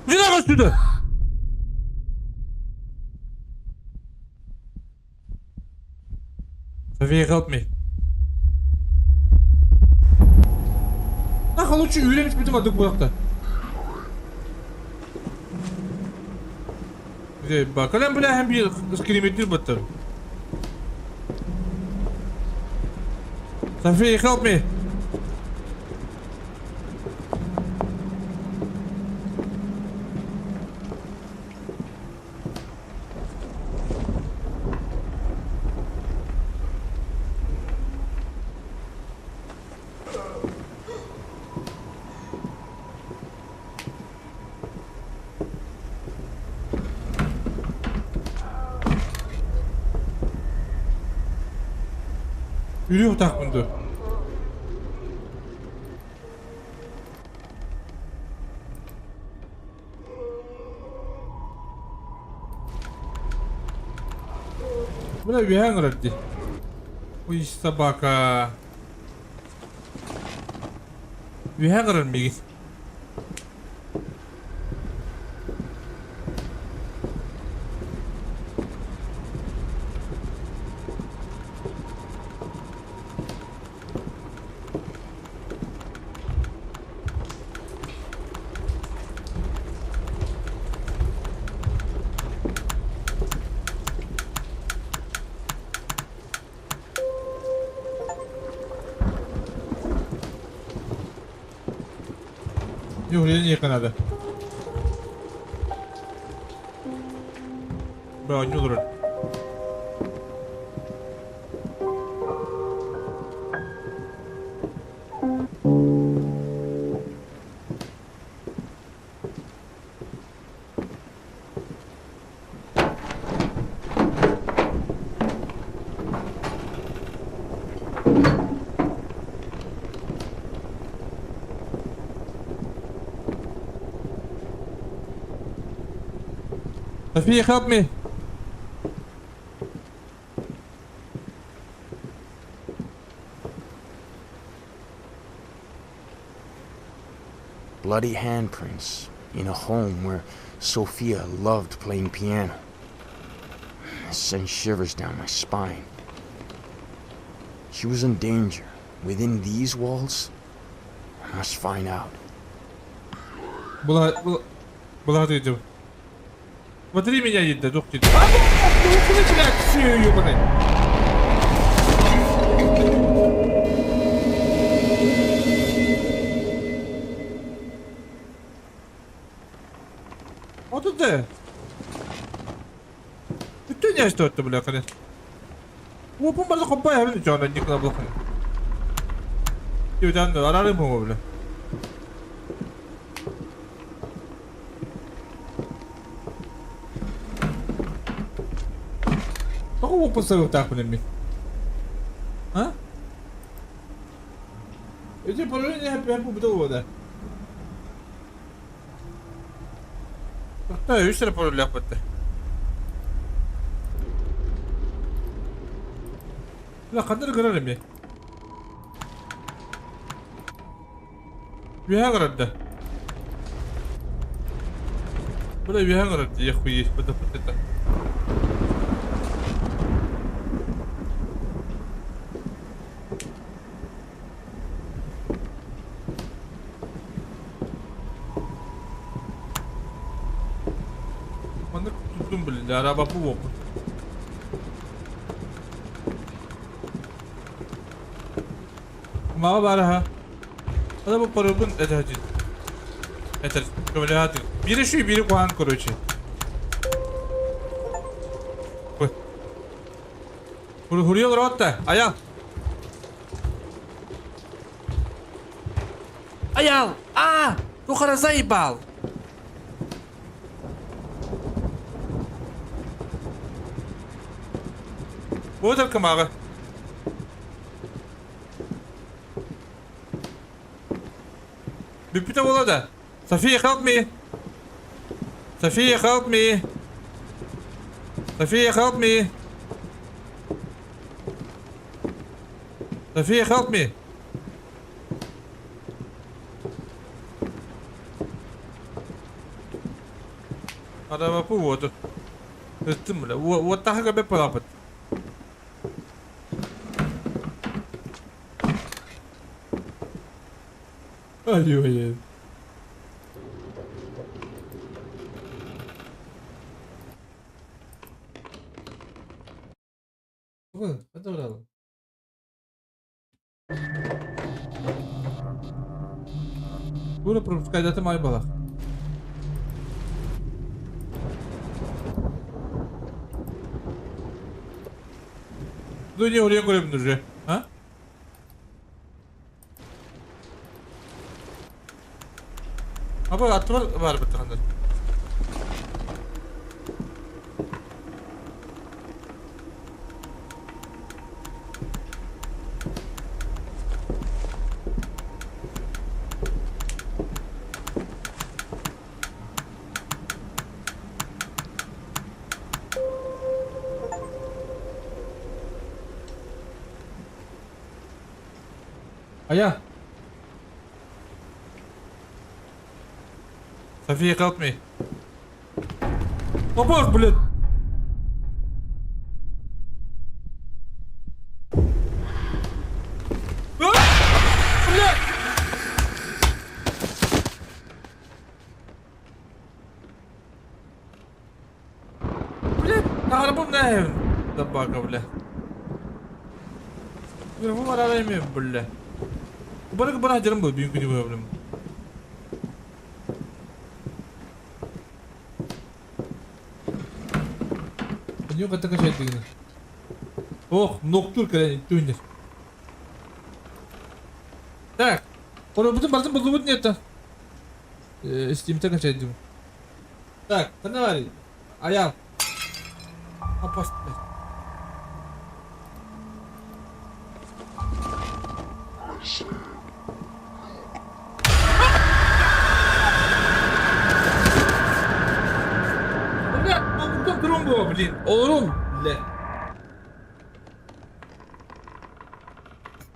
Иди сюда! Sophia, help me. Ах, лучше үйреніп бітім адық бұяқта. Бақалам біля әм бір скриметтер бұттыр. Sophia, help me. Yürüyor tak bunda. Бля, веган ради. Ой, собака. Веган бегит. Yok, не надо. Бля, не дурак. Sophia, help me. Bloody handprints in a home where Sophia loved playing piano. It sends shivers down my spine. She was in danger. Within these walls, I must find out. Была ты. Смотри меня, едет, дух тебе. А ну начинает все, ёбаный. Вот это. Bütün yaşta öttü bile kadar. Bu bazı kopya yapın canına nikla bakın. Yudan da ararım mı bile. Ako mo pa sa utak namin. Ha? Ito pa rin niya happy po bitaw da. Hatta üstüne pa rin lapat. La kadar gararım ya. Viha garardı. Burada viha garardı ya kuyi. Burada patata. Mana tuttum bile araba bu bok. Mama baraha. Ada bu parabın edacı. Yeter. Şöyle hadi. Biri şu biri puan kurucu. Huriyor rotta. Ayal. Ayal. Ah, tu cara zaibal. Вот это камара. Бипита Волода. София, help me. София, help me. София, help me. София, help me. Araba bu oldu. Ettim bile. O daha gibi yapalım. Ayo ayo. Hadi vuralım. Bunu пропускать май балах. Ну не урек рыбну уже, а? Abi atı var bir tane. Aya. София, help me. Опор, блин. Блин. Блин, арабам наем. Собака, бля. Я его моралами, бля. Барык бана жарым был, бүйінгі не проблем. Не ката качать дегені. Ох, ноктур кәләне түйіндер. Так, оны бүтін бардың бұлды бұд нетті. Стимте качать деймін. Так, қана бар еді. Аял. Апаст, блядь. Блин, олорум, бля.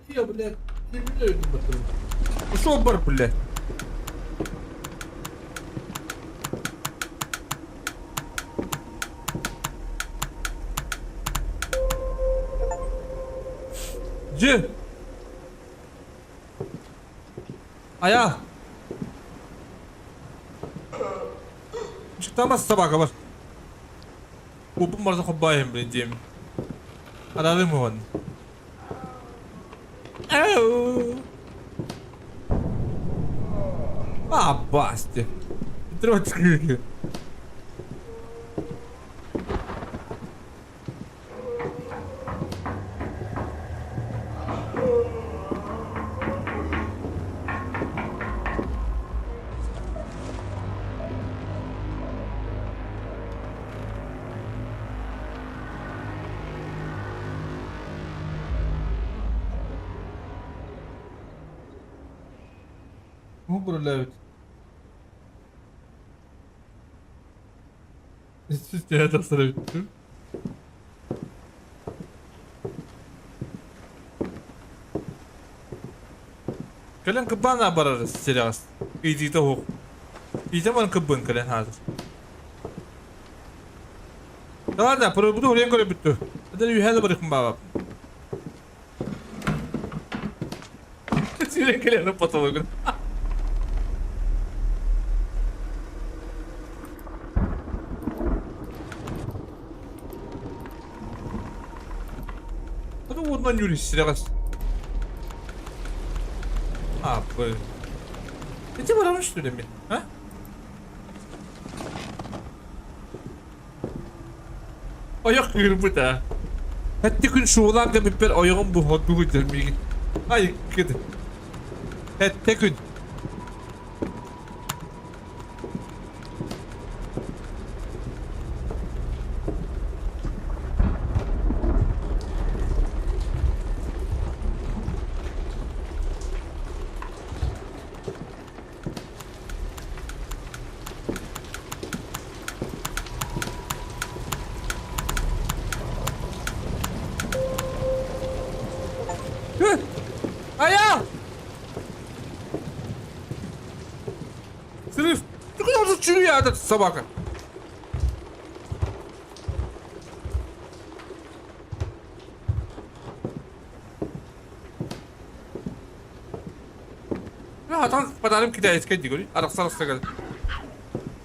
Я, блядь, не меняю эту батарею. Ушел бар, бля. Где? Ая. Там собака var. Kupum varsa kobayım bileceğim. Ararım mı onu? Ah bastı. Troçkı. Bu buralar. Sistemde tasarım ettim. Kalian kebana barar serius. Idi tahu. Idi mana kebun kalian hazır. Daha da perlu butuh yang kalian butuh. Ada di hal berikum bawah. Sila kalian apa tahu kan? Aduh, bundan yürü serius. Apa? Itu baramış demin, ha? Ayak kırpıt ha. Hatta gün şu olan da bir ayağım bu hakkı gidermeyin. Ay kedi. Hatta gün. Ayağım! Sırf ne kadar uzun çürüyor ya da sabah kadar. Ya там подарим китайской дикури, а так сразу сказал.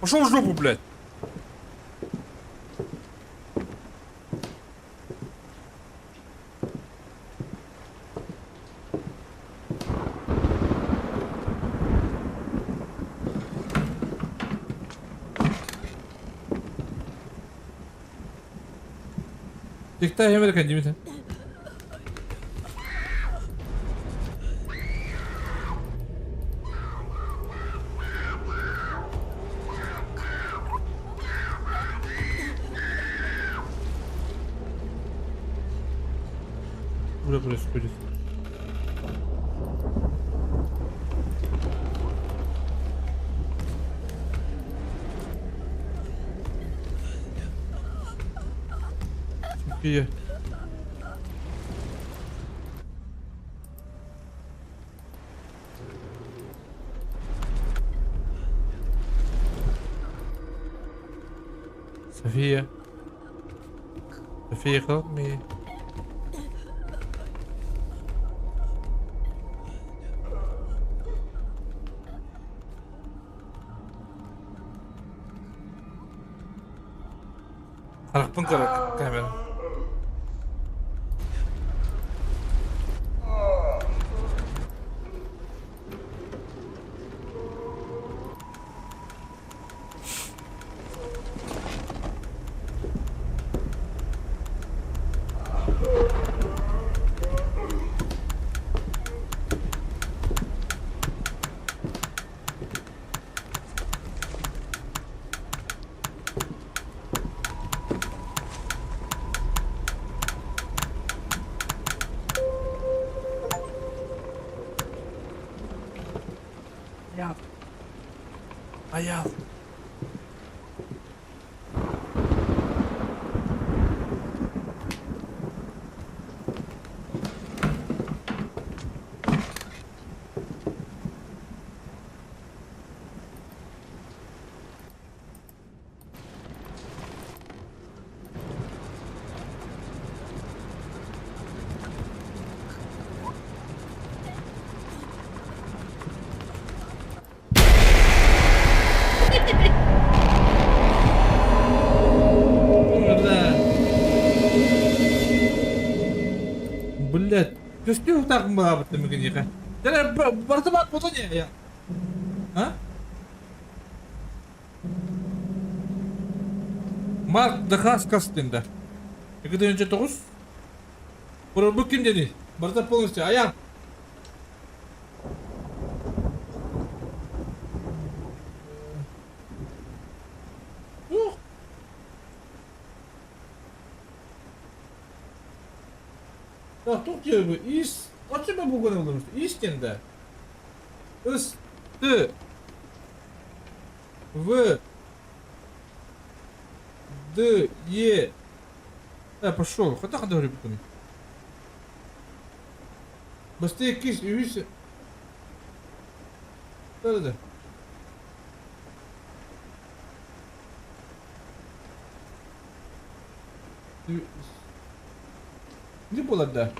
Пошел в жопу, блядь. Dikta hemen kendimi sen. Burası polis. İyi. Safiye. Safiye kalkmıyor. Harapın karak kamera. Ayağım. Блядь, ты что так мало ты мгниха? Ты бартабат потоне я. А? Mark daha kastında. İki de önce 9. Burası bu kim dedi? Barta polisi ayağım. Ya Türkiye bu iş açıma bu kadar olmuş. İşkende. Öz Т. В. Д. Е. Пошел. Хотя говорю потом. Быстрее кись и видишь. Да. Не было, да.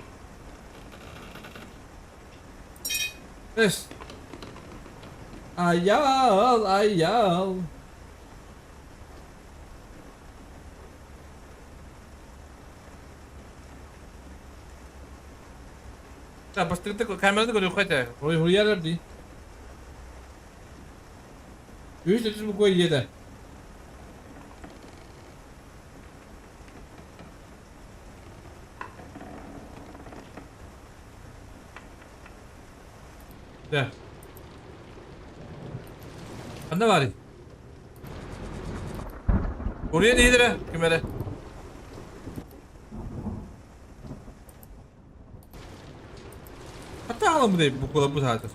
Аял. Так, посмотрите, камеру говорю, хотя. Хуярlar değil. Видишь, это какое еда. Да. Anda var. Buraya neydi be? Kümere. Hatta alın bu değil bu kola bu zaten.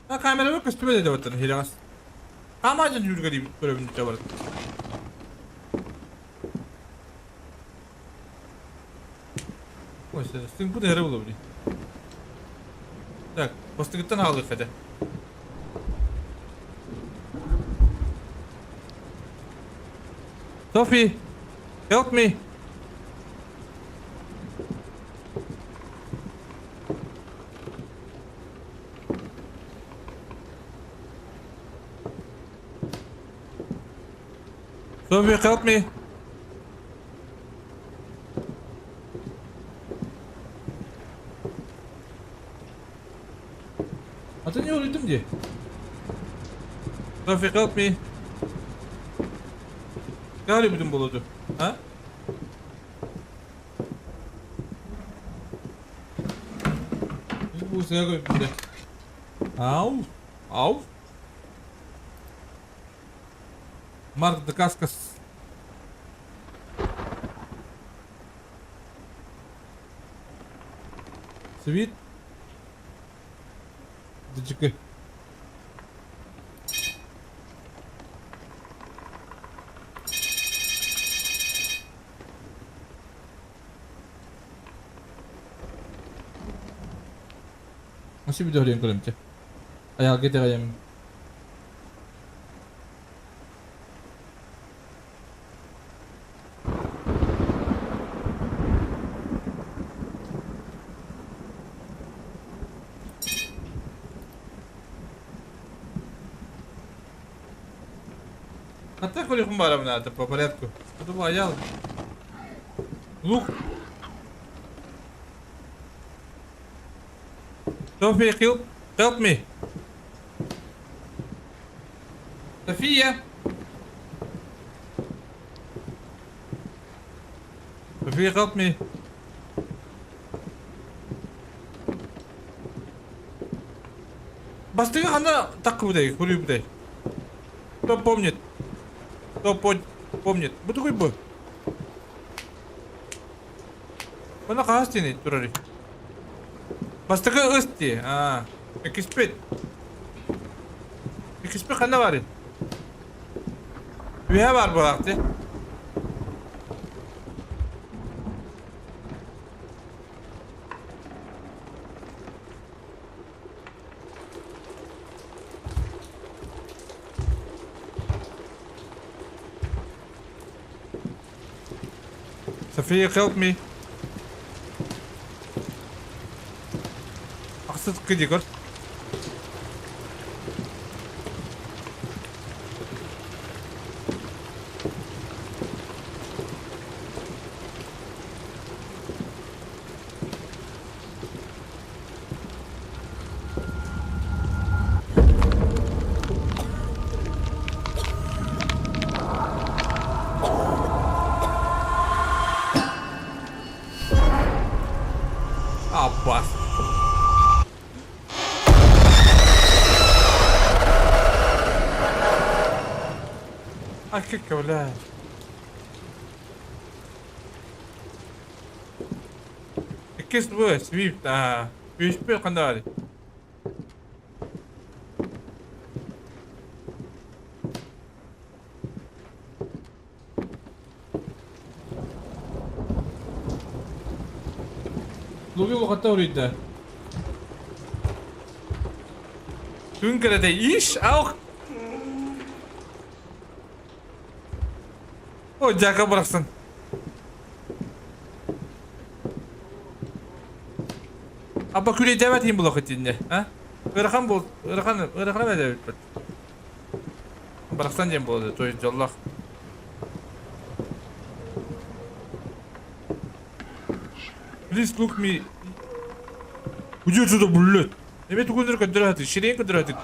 Ha kamera yok üstüme de devatın hilas. Ama acın yürü geleyim böyle bir şey var. Oysa sen bu değeri bulabilir. Так, постыгыттан алdık hadi. Sophie, help me. Sophie, help me. А ты не улетим где? Sophie, help me. Gari bütün buludu. Ha? Bu suya koyup bir de. Au. Марк de Cascas. Sweet. Dıcıkı. Masih video yang kurang cek. Ayah kita yang Até que eu arrumaram nada para porядку. Tudo boiado. Look. Sophie, help me. Sophia. Sophia, help me. Бастыга она так выдай, хули выдай. Кто помнит? Кто помнит? Bu такой бой. Bana kahastini durari. Bastıga ısti. Ha. Ekspet. Ekspet kanna var. Üye var bu vakti. Sophia, help me. Aksız gidiyor. Abbas. Ay qué cabrón. ¿Qué es Swift? Ah, PHP canale. Lobi vakıtta oraydı. Tüm kerede iş auch. O jaka bıraksın. Abba küre devet yim blok ettiğinde, ha? Irkan bol, Irkan ne devet? Bıraksan diyeyim boldu, toyunca Allah. Please look me. Ucu ucu da bullet. Evet ukundur kadar hatı, şirin kadar hatı.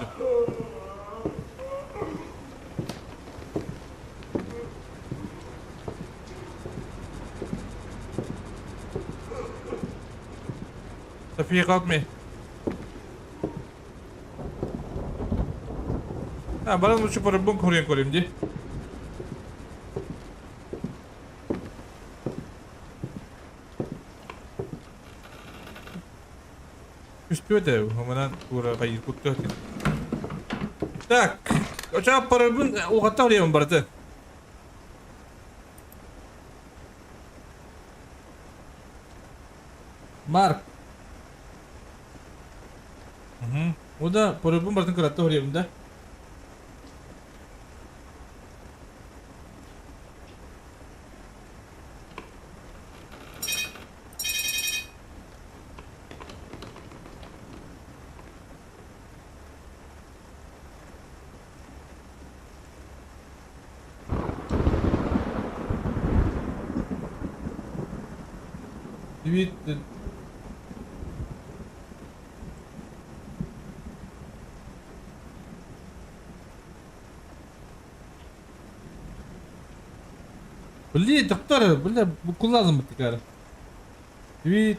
Safiye kalkmayın. Ha, bana bu çuparı bunu koruyayım diye. Üstüme de hemen buraya kayıt kutu atayım. Tak. Ocak parabın o hatta oraya mı vardı? Mark. O da parabın vardı kıratta oraya mı da? Evet. Блин, доктор, бля, bu kullandım bu tekrar. Evet,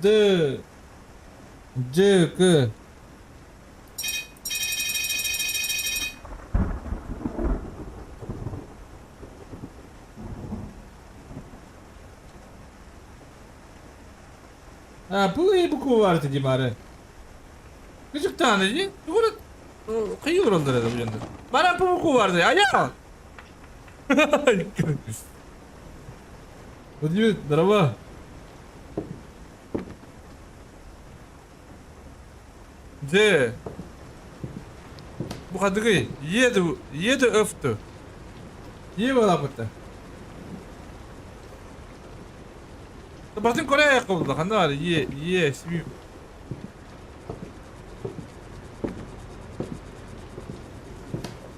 D, C, K. Ha, bu iyi bu kuvartı cimarı. Küçük taneci, doğru kıyılır oldu herhalde bu yönde. Bana bu kuvartı ya, ya. Привет, здорово. Где? Bu kadını yedi öftü. Ye bana pıttı. Batın Kore'ye ayakkabı da kandı var ye sivim.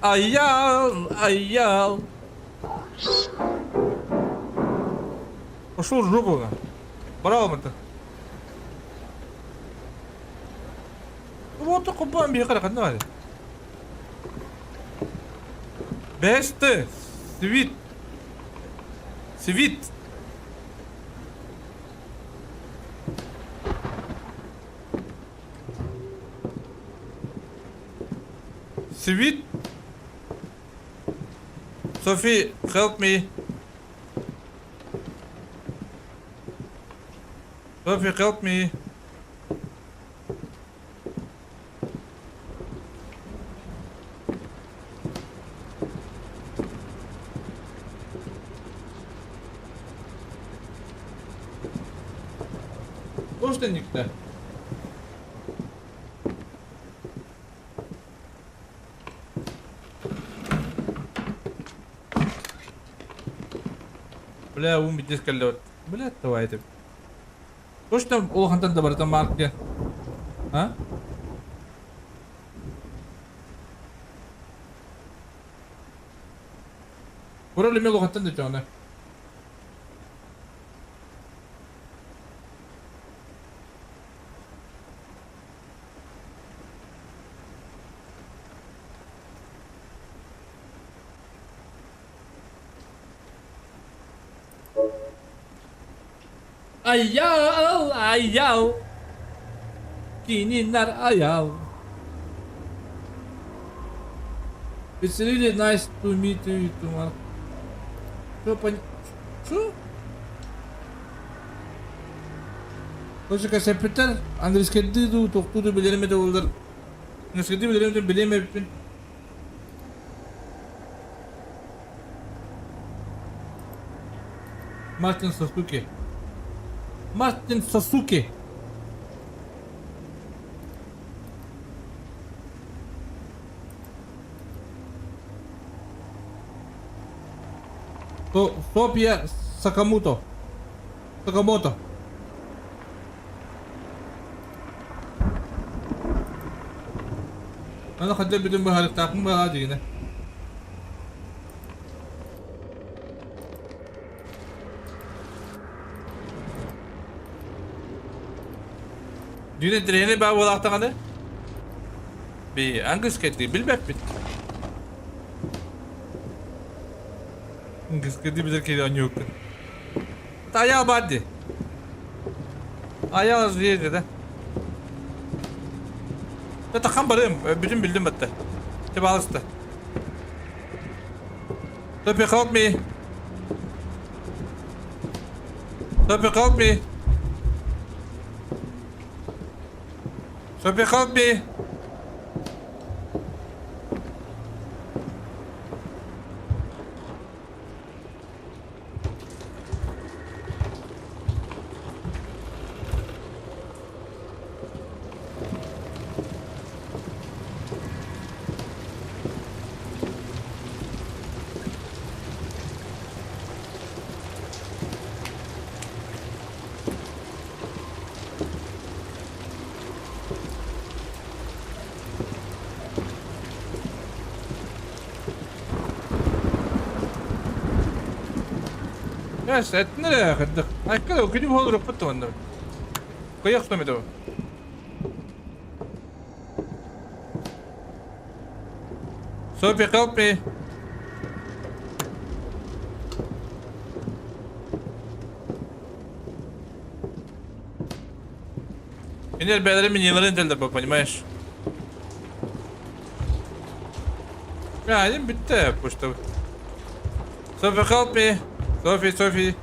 Ayal. Пошел в жопу. Брал мы-то. Вот такой бомби, как надо. Best. Sweet. Sophie, help me. Sophie, help me. Что никто? Бля, умить здесь колет. Бля, давай ты. Что ж там у Хантан добра там марки? А? Курали мелу Хантан да чё, Ayal. Kininler ayal. It's really nice to meet you, Mark. Что? Koşuka sepetler, Andres'ke didu, toktudu bilerime de olur. Andres'ke didu bilerime de bileme bütün. Martin Sasuke. Мартин Сасуки. София Сакамото. Сакамото. Ano kadya bidun bahalik takong bahagi na. Dün treni ba wala ta kada? Bi angis keti bilbek bit. Angis keti bilir ki anyok. Taya badi. Aya aziydi de. Ya takam barım, bütün bildim hatta. Tebalısdı. Tabii help me. Tabii help me. Tabii help me. Ya setne ya kadar. Ay kadar okuyup olur yapıp da ondan. Koyak mı da? Sophie help me. Меня бедрами не нарентельда, понимаешь? Ya, один bitti просто. Sophie help me. Sophie.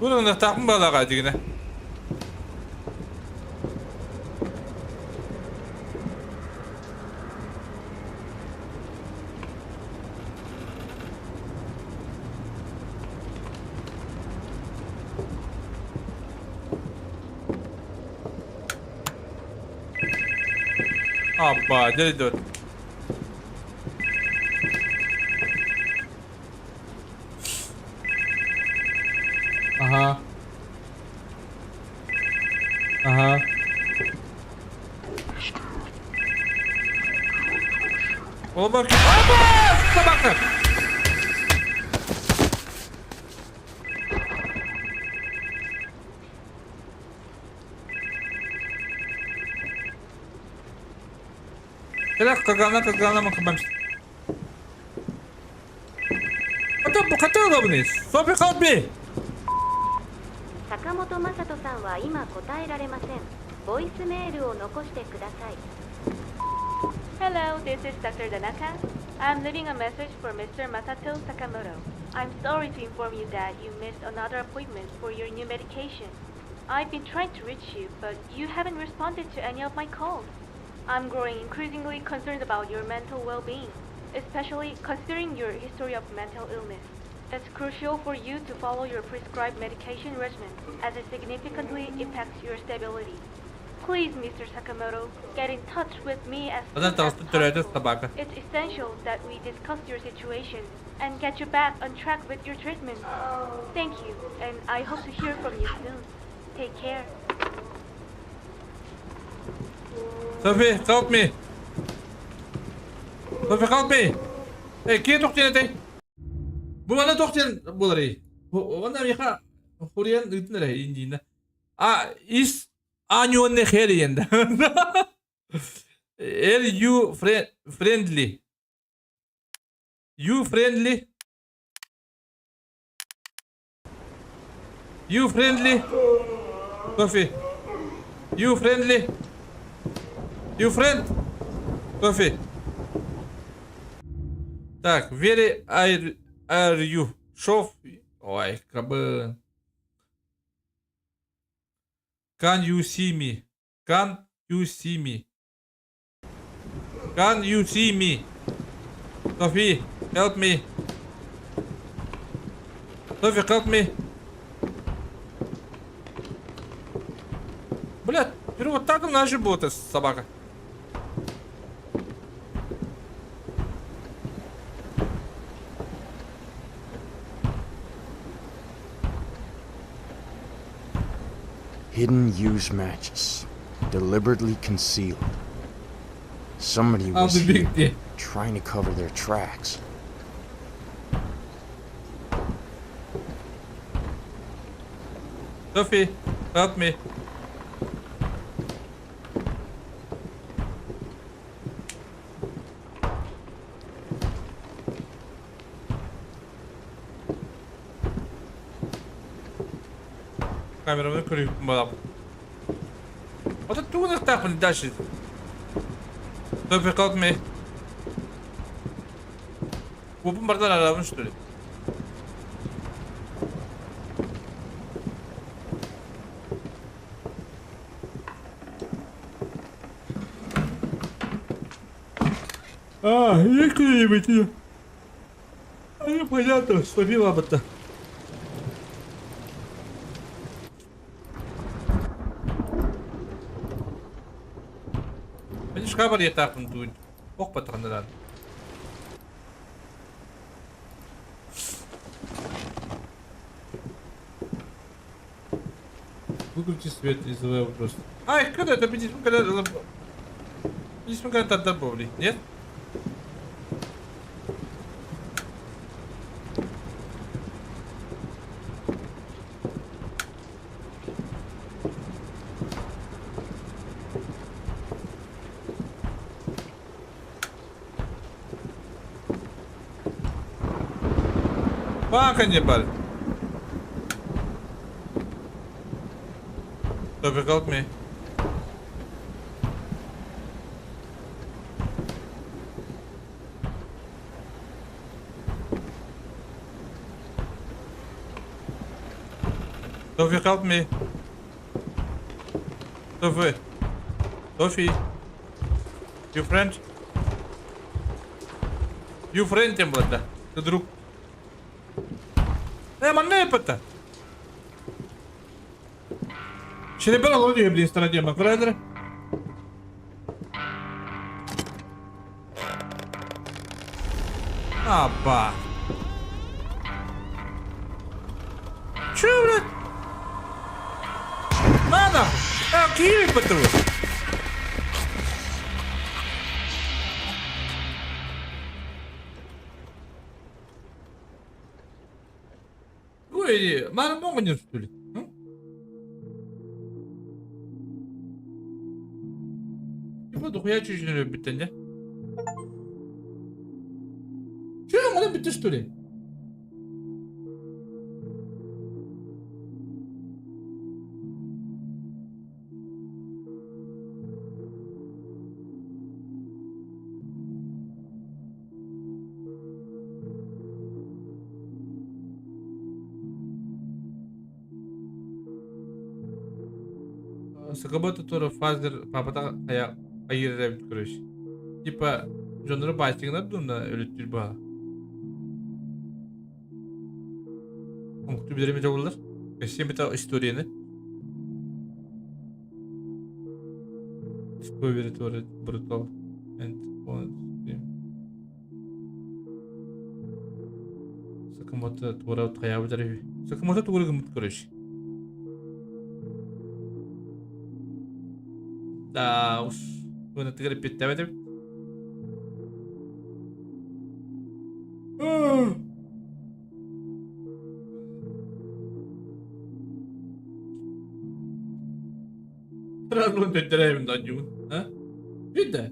Bunun da takım balığı hadi yine. Abba, deli dört. Aha. Oğlum bak. Abba! Sabahlar. Kagana makabamış. Kata olabilir. Sophie help me. 坂本雅人さんは今答えられません。ボイスメールを残してください。Hello, this is Dr. Danaka. I'm leaving a message for Mr. Masato Sakamoto. I'm sorry to inform you that you missed another appointment for your new medication. I've been trying to reach you, but you haven't responded to any of my calls. I'm growing increasingly concerned about your mental well-being, especially considering your history of mental illness. It's crucial for you to follow your prescribed medication regimen, as it significantly impacts your stability. Please, Mr. Sakamoto, get in touch with me as soon as possible. It's essential that we discuss your situation and get you back on track with your treatment. Thank you, and I hope to hear from you soon. Take care. Sophie, help me. Sophie, help me. Hey, kier toch dit? Bu bana doktor bunları. Ona bir ha Koreyan ritmleri indiğinde. Is anyon ne her yerinde. Are you friendly? You friendly? You friendly? Sophie. You friendly? You friend? Sophie. Так, where are you? Show. Ой, кабы. Can you see me? Can you see me? Can you see me? Sophie, help me. Софи, help me. Блядь, теперь вот так она же будет, собака. Hidden use matches, deliberately concealed. Somebody was here, trying to cover their tracks. Sophie, help me. Камеру крюк мало. Вот это у нас так дальше. Sophie, help me. Bu bombardan aramın что ли? Я кто-нибудь. Понятно, словила об этом. Видишь, хабар я так дует. Ох, патроны надо. Выключи свет и задавай вопрос. Ай, когда это видишь, когда видишь, мы когда-то добавили, нет? Банка не бар. Sophie, help me. Sophie, help me. Sophie. Sophie. You friend? You friend, тем более. Ты друг. Манне это. Ще не била лодію, блін, стороні макрейдер. Аба. Чё, блядь? Надо! А, Киеве патруль. Ой, мало много не что ли? Дохуя чуть не любит, не? Че, она бит, что ли? Сакабата тура фазер папата хая ayırabilir kuruş. Типа, Джонры бастигнар думна өлөттүр ба. Оңту бидереме жабылар. Эсем бета историяны. Discovery Tour brutal and on stream. Сакамото тура таябыдар. Сакамото тура гымыт kuruş. Да, уж. Bunu tıkırıp bitti demedim. Trabzon döndüreyim lan Jun. Ha? Bir de.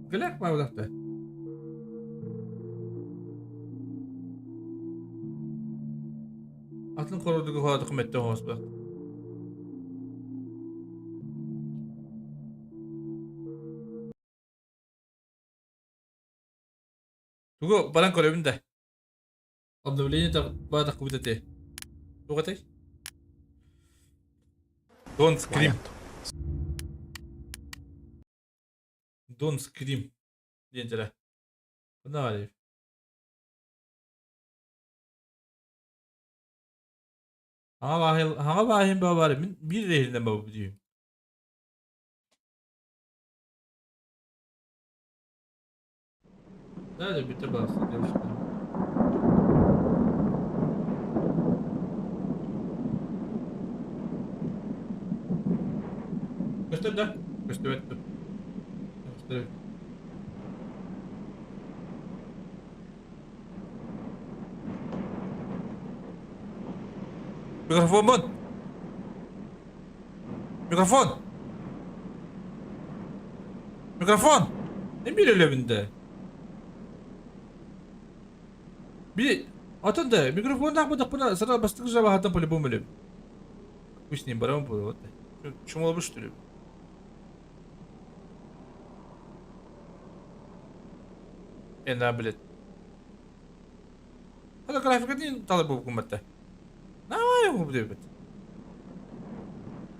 Gülek mi avlakta? Atın koruduğu havada kıymetli olmaz bak. Tugu balan korebinde. Обновление бата кубитате. Тугате? Don't scream. Don't scream. Дентера. Давай. Hanga bahim baba bir rehlinden baba diyor. Nerede bir de bahsediyor işte. Göster de. Göster et. Göster et. Mikrofon bun. Mikrofon. Mikrofon. Ne bir evinde? Bir atın da mikrofon takmadık buna sıra bastık cevap hatta polibom öyle. Kuşnayım bana mı bu? Şum olmuş duruyor. En bilet. Hadi grafik edin talep bu hükümette. Ne var bu diyor.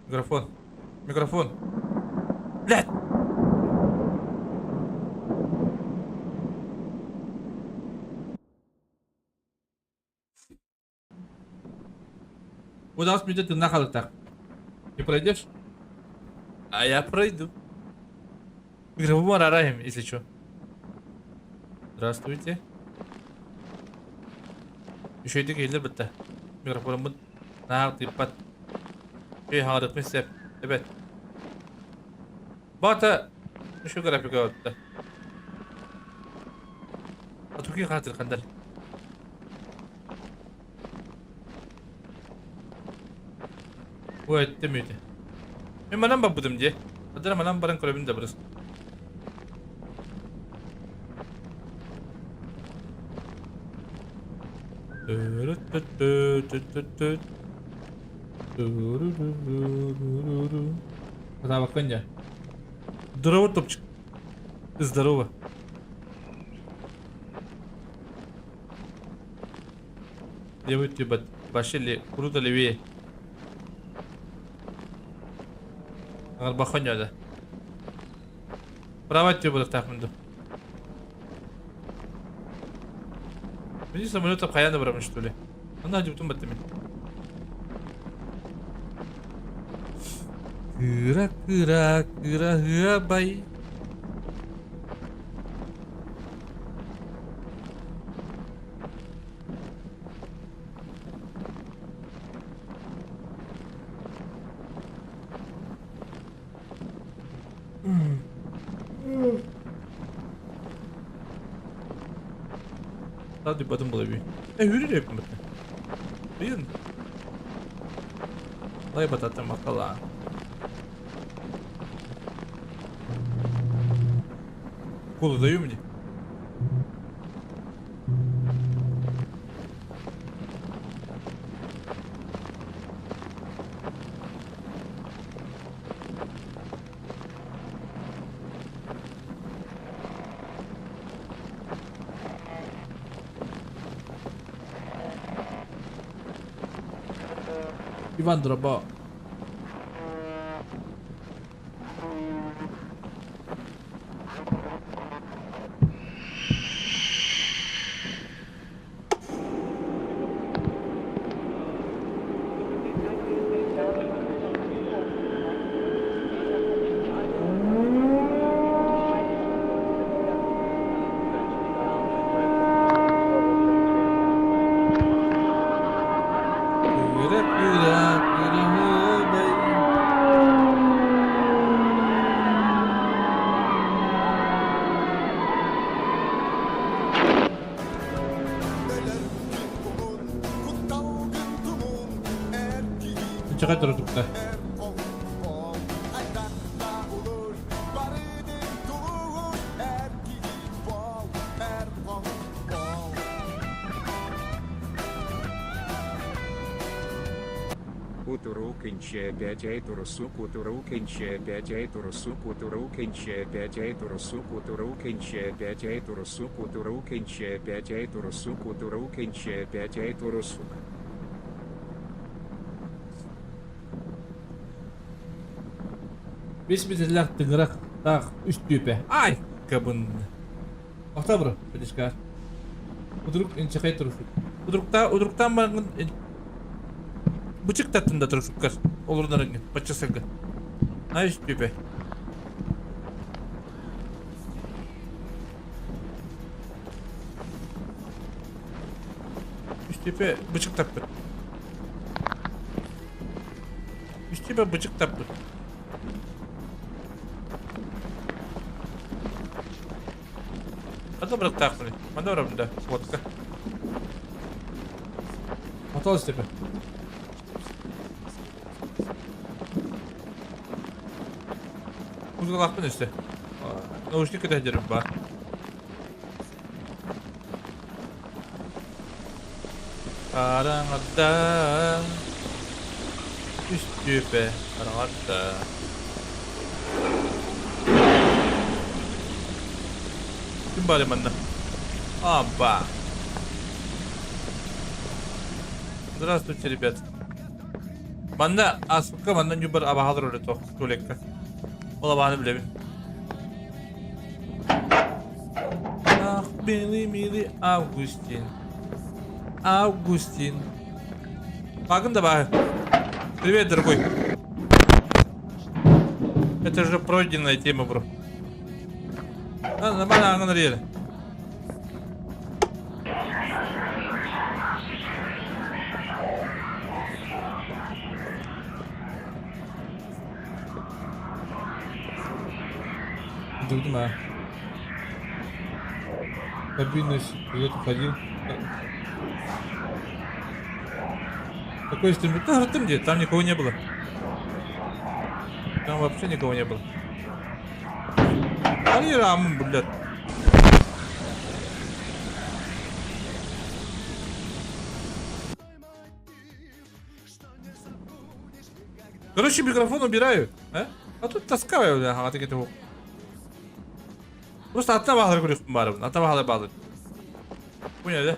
Mikrofon. Mikrofon. Lan. У нас будет нахал так. Не пройдешь? А я пройду. Микрофон рараем, если что. Здравствуйте. Еще иди gelir bitti. Mikrofonumun nahal tipat. Harap mesep. Evet. Bata şu grafik oldu. Atuki khatir khandal. Bu etti miydi? Ben bana bakmadım diye. Adana bana barın kulübünü de burası. Kata bakınca. Здорово, топчик. Здорово. Девочки, пошли круто левее. Бахонья, да. Право тебе так мду. Мне самолет обхаяна брам, что ли? Она один тум баттами. Кыра, бай. Hadi batım bulayım. Hürür yapayım bakın. Duyuyor musun? Lay batatım bakalım. Kolu dayıyor mu diye? Иван Дроба. Çıkar durdukta. Кутурукинче 5 айторусу кутурукинче 5 айторусу кутурукинче 5 айторусу кутурукинче 5 айторусу кутурукинче 5 айторусу кутурукинче 5 айторусу. Bismillah tıngırak tak üst düpe. Ay kabın. Okta bro, pedişkar. Uduruk inçakay turusu. Uduruktan bana bıçık tattında turşukkar. Olur da rengin. Bıçısıngı. Ay işte. İşte bıçık tappı. İşte bıçık tappı. Ada bırak takmını. Mana var bunda? Vodka. Atol istepe. Muzga bakın işte. Nauşnik edeceğim bak. Karanlıkta üstüpe karanlıkta. Kim bari bana? Опа. Здравствуйте, ребят. Банда, аспка, банда нюбер абахадыр öyle tuvaлекка. Ola bahane bile bir. Ah, mili Augustin. Augustin. Bakın da bak. Привет, дорогой. Это же пройденная тема, бро. Нормально, нормально. Дудь ма. Кабинность, куда-то ходил. Какой стрим? Да, ртом где? Там никого не было. Там вообще никого не было. Али рамы, блядь. Короче, микрофон убираю. А тут таскаю, бля, а так это. Просто атна bağları görüyorsun bari bunu. Atna bağları bağlı. Bu ne de?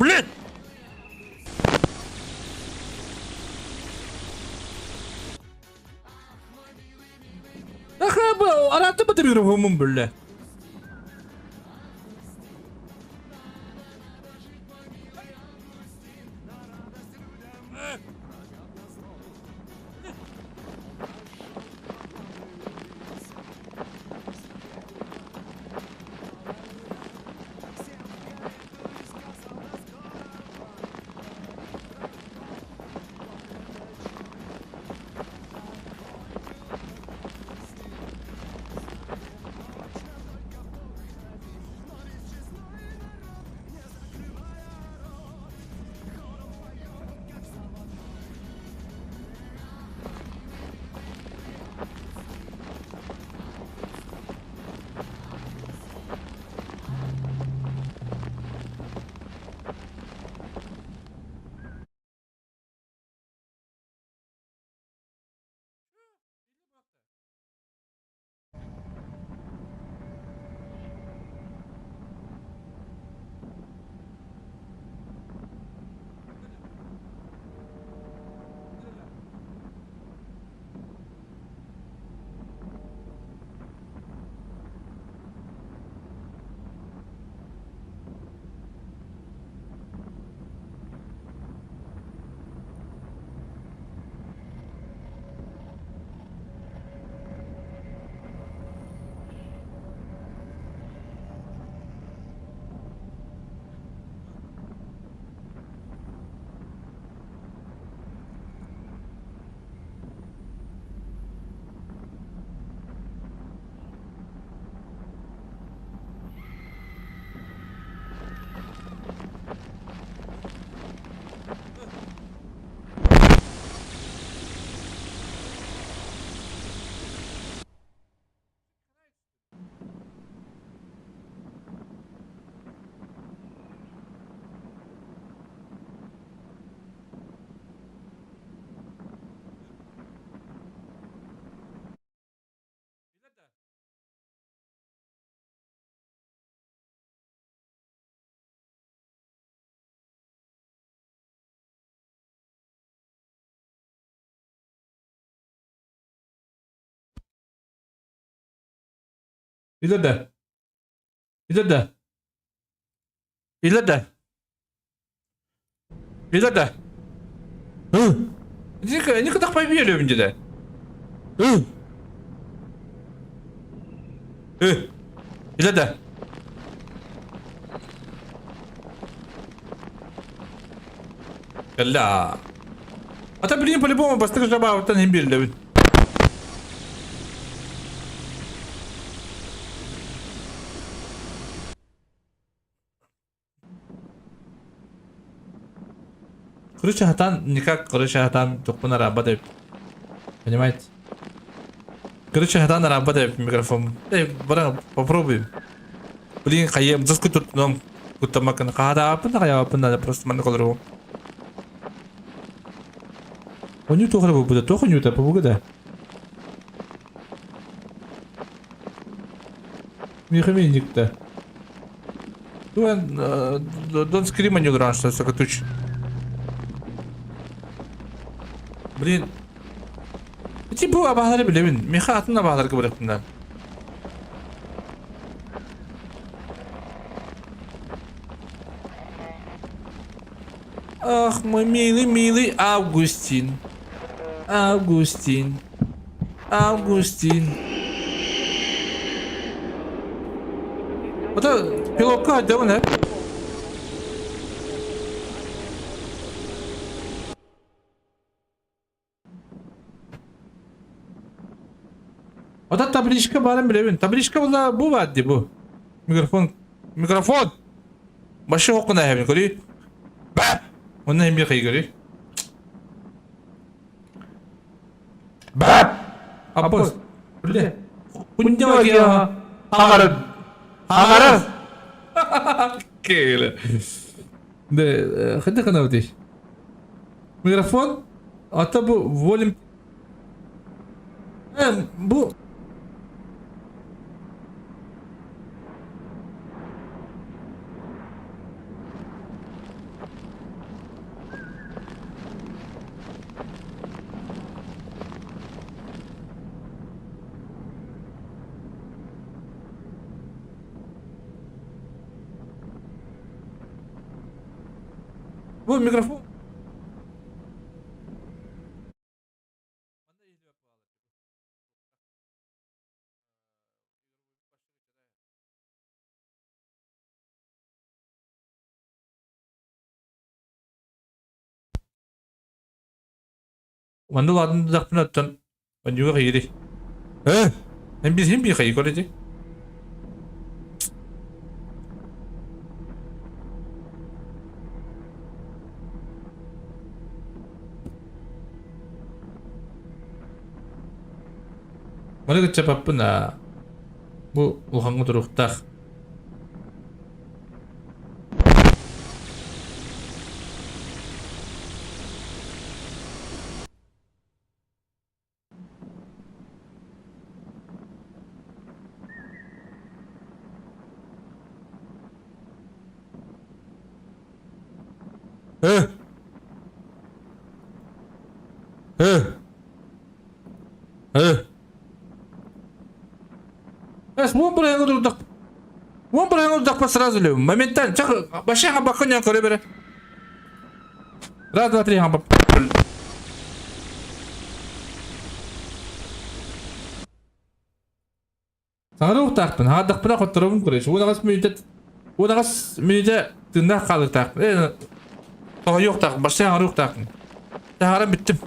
Блядь! Aha bu arattı mı da mikrofonum böyle? İleride. İleride. İleride. İleride. Hı. Не takmayı biliyor önce de. İle de. لا. А то, блин, по-любому быстрее жаба вот не били. Короче, хатан никак, короче, хатан только на работает. Понимаете? Короче, хатан на работает микрофон. Баран, попробуем. Блин, хаем, заскут тут нам. Куда макан хата, а пана просто ман колору. Он не только будет, только не так погода. Михаил никто. Дон скрима не удран, что это туч. Блин. Типа абахлары билебин. Миха атын абахларга биректин. Ах, мой милый Августин. Августин. Это пилотка, да, он, Ota tablişka barın bile bin. Tablişka bu vardı bu. Mikrofon. Başı okuna hem görüyor. Bap. Onun hem bir şey görüyor. Bap. Apos. Öyle. Bunca var ya. Hangarın. Kele. De, hadi kanal değil. Mikrofon. Ata bu volüm. Bu. Bu mikrofon. Manda ladın zakpın attan. Ben juga kayırı. Hem bir kayı koyacak. Mana kecapapun na. Bu uhang turuktak. Вон про так сразу ли. Моментально. Вообще хабахон я корибере. Раз, два, три хабак. Саңару тақпын. Хадақпына қоттырауын көреш. Одағас минуте тыңдақ қалыр тақпын. Соға жоқ тақпын. Башта саңару тақпын. Саңарам біттім.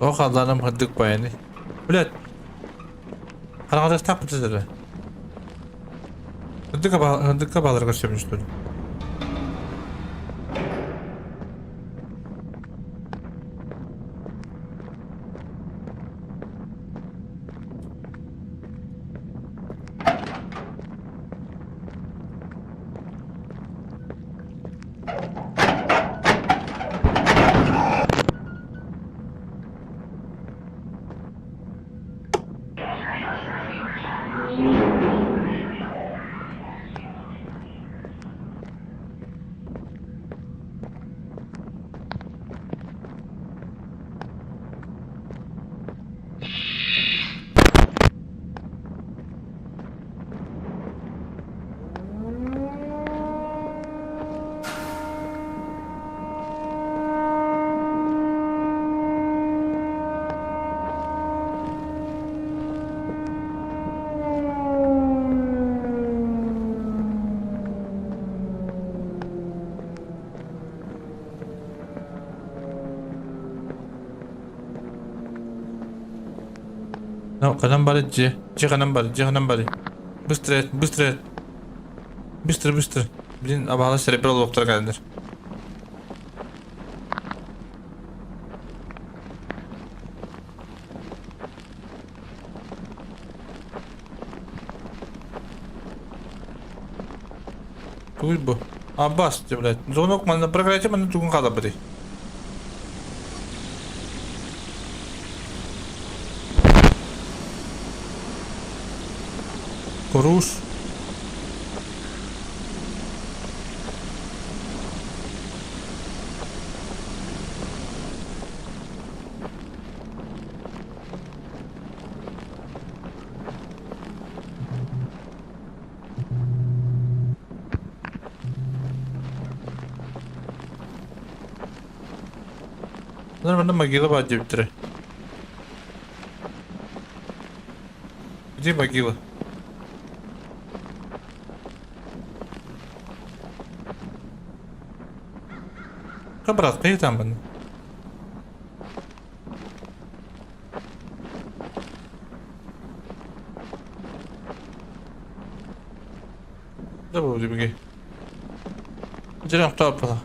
O kaldanım hıddık bayani. Bilet. Karagada tak bitirir. Hıddık bağları kaçırmıştır. No, kanan bari kanan bari. Быстро. Блин, абалы серебрал доктор geldiler. Туй bu. Abbas diyor блядь. Звонок мана проверяйте, мана тугун калды бри. Koruş. Bunlar bana могила баджи битире. Где могила? Брат, ты там был. Да вроде бы. Дерем кто было.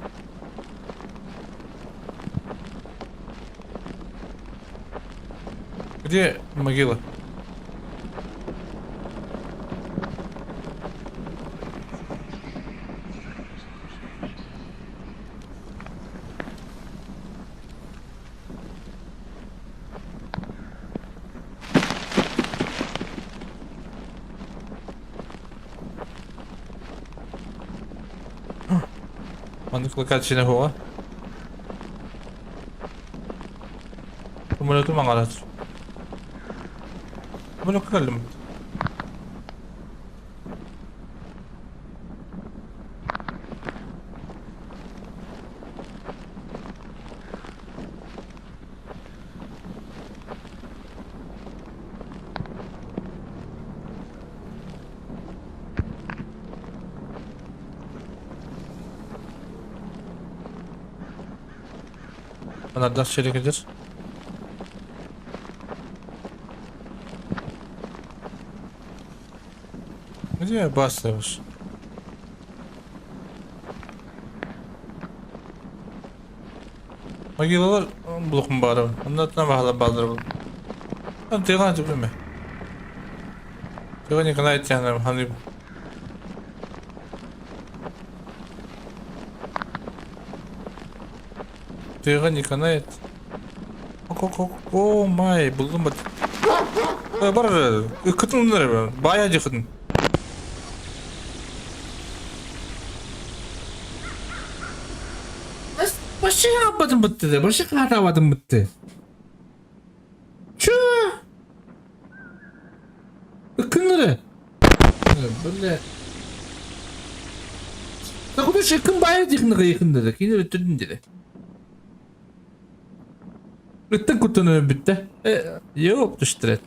Где могила? Mandık lokasyon hava. Kumulat mangalat. Bunu kaldım. Anahtar çeliktir. Где бастываешь? Могилалар блокм бар. Аннан баһалап балдыр. Ан теган түбеме. Теган не канает тянам ханы. Теган не канает. О май, булдым бат. Бар, кытындар, бая жыкын. Başka yapmadım bitti de. Başka katamadım bitti. Şu. Ikınları. Böyle. Takıda şıkkın bayağı yakın dedik. Yine ötürdün dedi. Ötten kutunun bitti. Yok düştüret.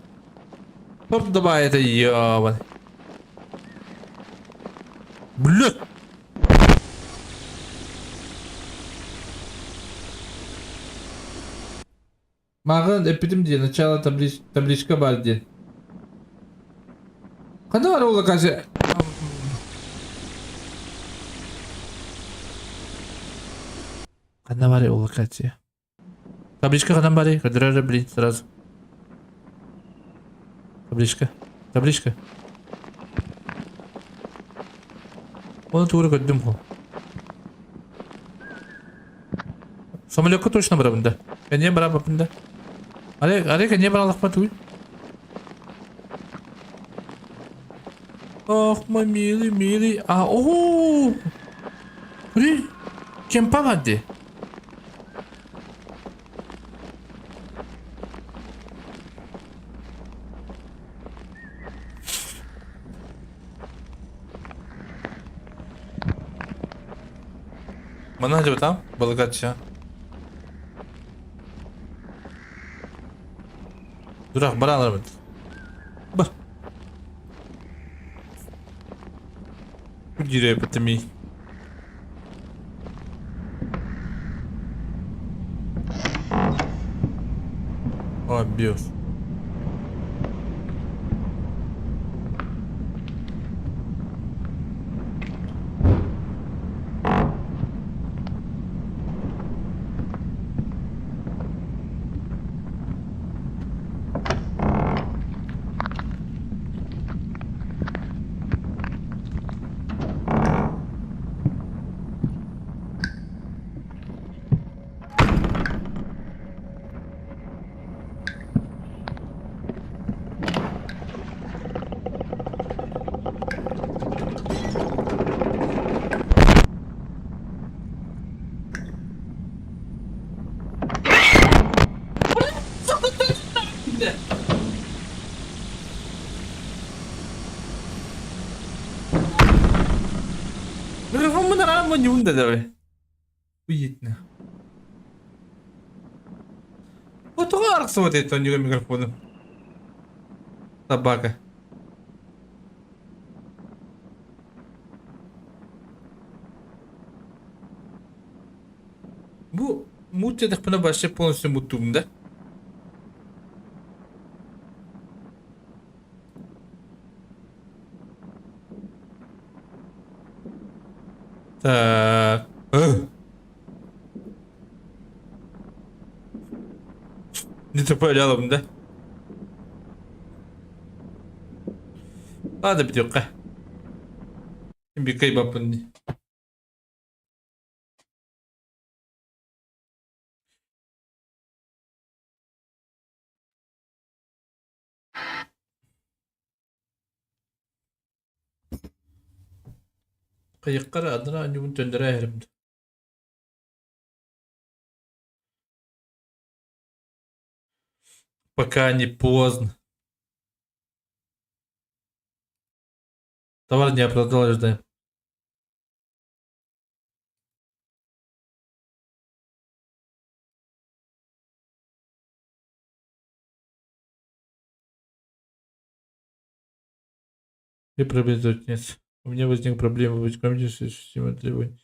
Orada bayağı da yiyor. Blöt. Маған эпидем де начало табличка бар де. Қандай бар ол локация? Қандай бар ол локация? Табличка қандай бар? Қыдырады, блин, сразу. Табличка. Табличка. Оны тура көрдім ғой. Самолетка точно бара бұнда. Кәне бара бұнда. Аре, кәне бара лақпа туй. Ох, мой милый, милый. О! Блин, кемпа бадди. Mana acaba tam? Balık aç ya. Durak bana alır mıydı? Bak. Bu giriyor patimi. Ой, бьёс. Mikrofonmu nakaran mo yun daw eh. Wait na. Ito ka arak sa ito yung mikrofono. Tabaga. Bu muhtemelen bana başka polisi mutluğumda. Так. Не тупорялым, да? Ладно, бедёка. Бикай бапынды. Кайыккара адына анюбун төндөрө айрымды. Пока не поздно. Товар не оправдал ожиданий. И проблем тут нет. У меня возник проблема в коммуникации с системой требований.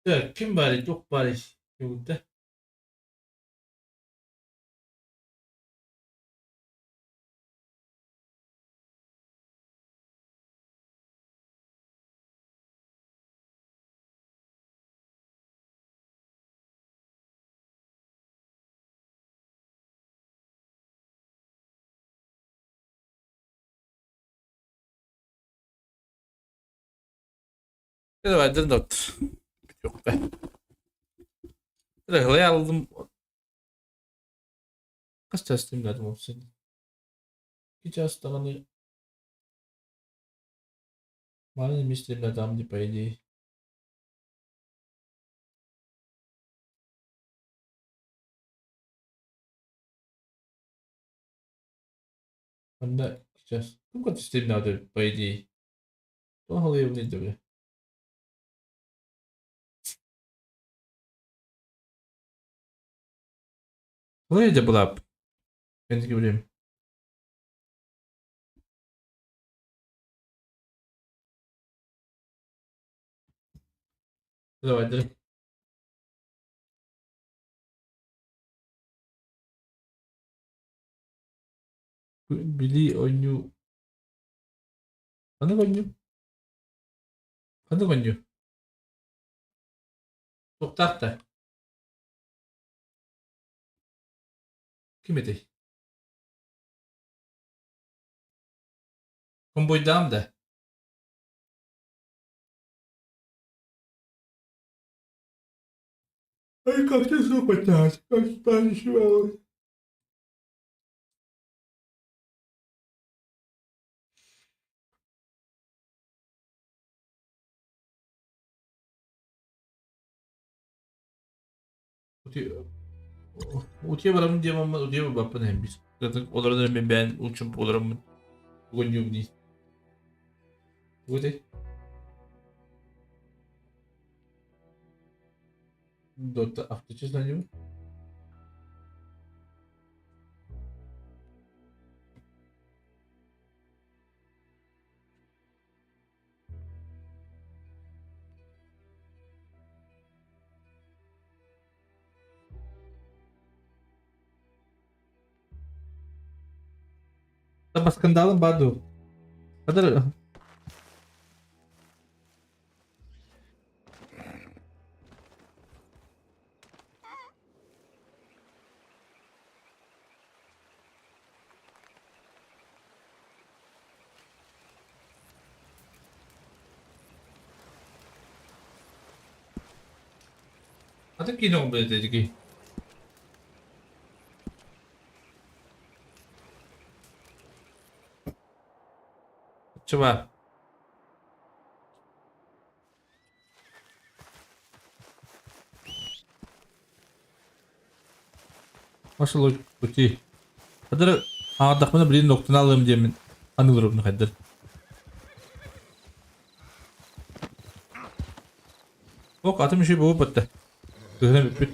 Так, kim bari çok bari yolda. Давай, дырнот. Yok be. Hılay aldım. Kaç teslim verdim o seni? Hiç hastalanı. Bana mislim adam di по идее. Anda сейчас. Ну как стим надо по идее. То hılay не добре. Hılay da была. Ben de göreyim. Давай, дыр. Bili oyunu. Hani oyunu? Hani oyunu? Toktak da. Kim edi? Komboydam da. Ay как ты запытать? Как спрашивал? Uçuya varamın diyemem, uçuya bakın hem biz. Zaten onların ben uçum onların oynuyorum değil. Bu değil. Dörtte hafta çizileniyor. Sama skandalın baru. Kadar. Ada kinong ba ito ki? Coba. Nasıl uti? Kadar ağırdak bana bir noktadan alalım diye mi anılırım ne kadar? Ok atım şey bu battı. Güzel bir.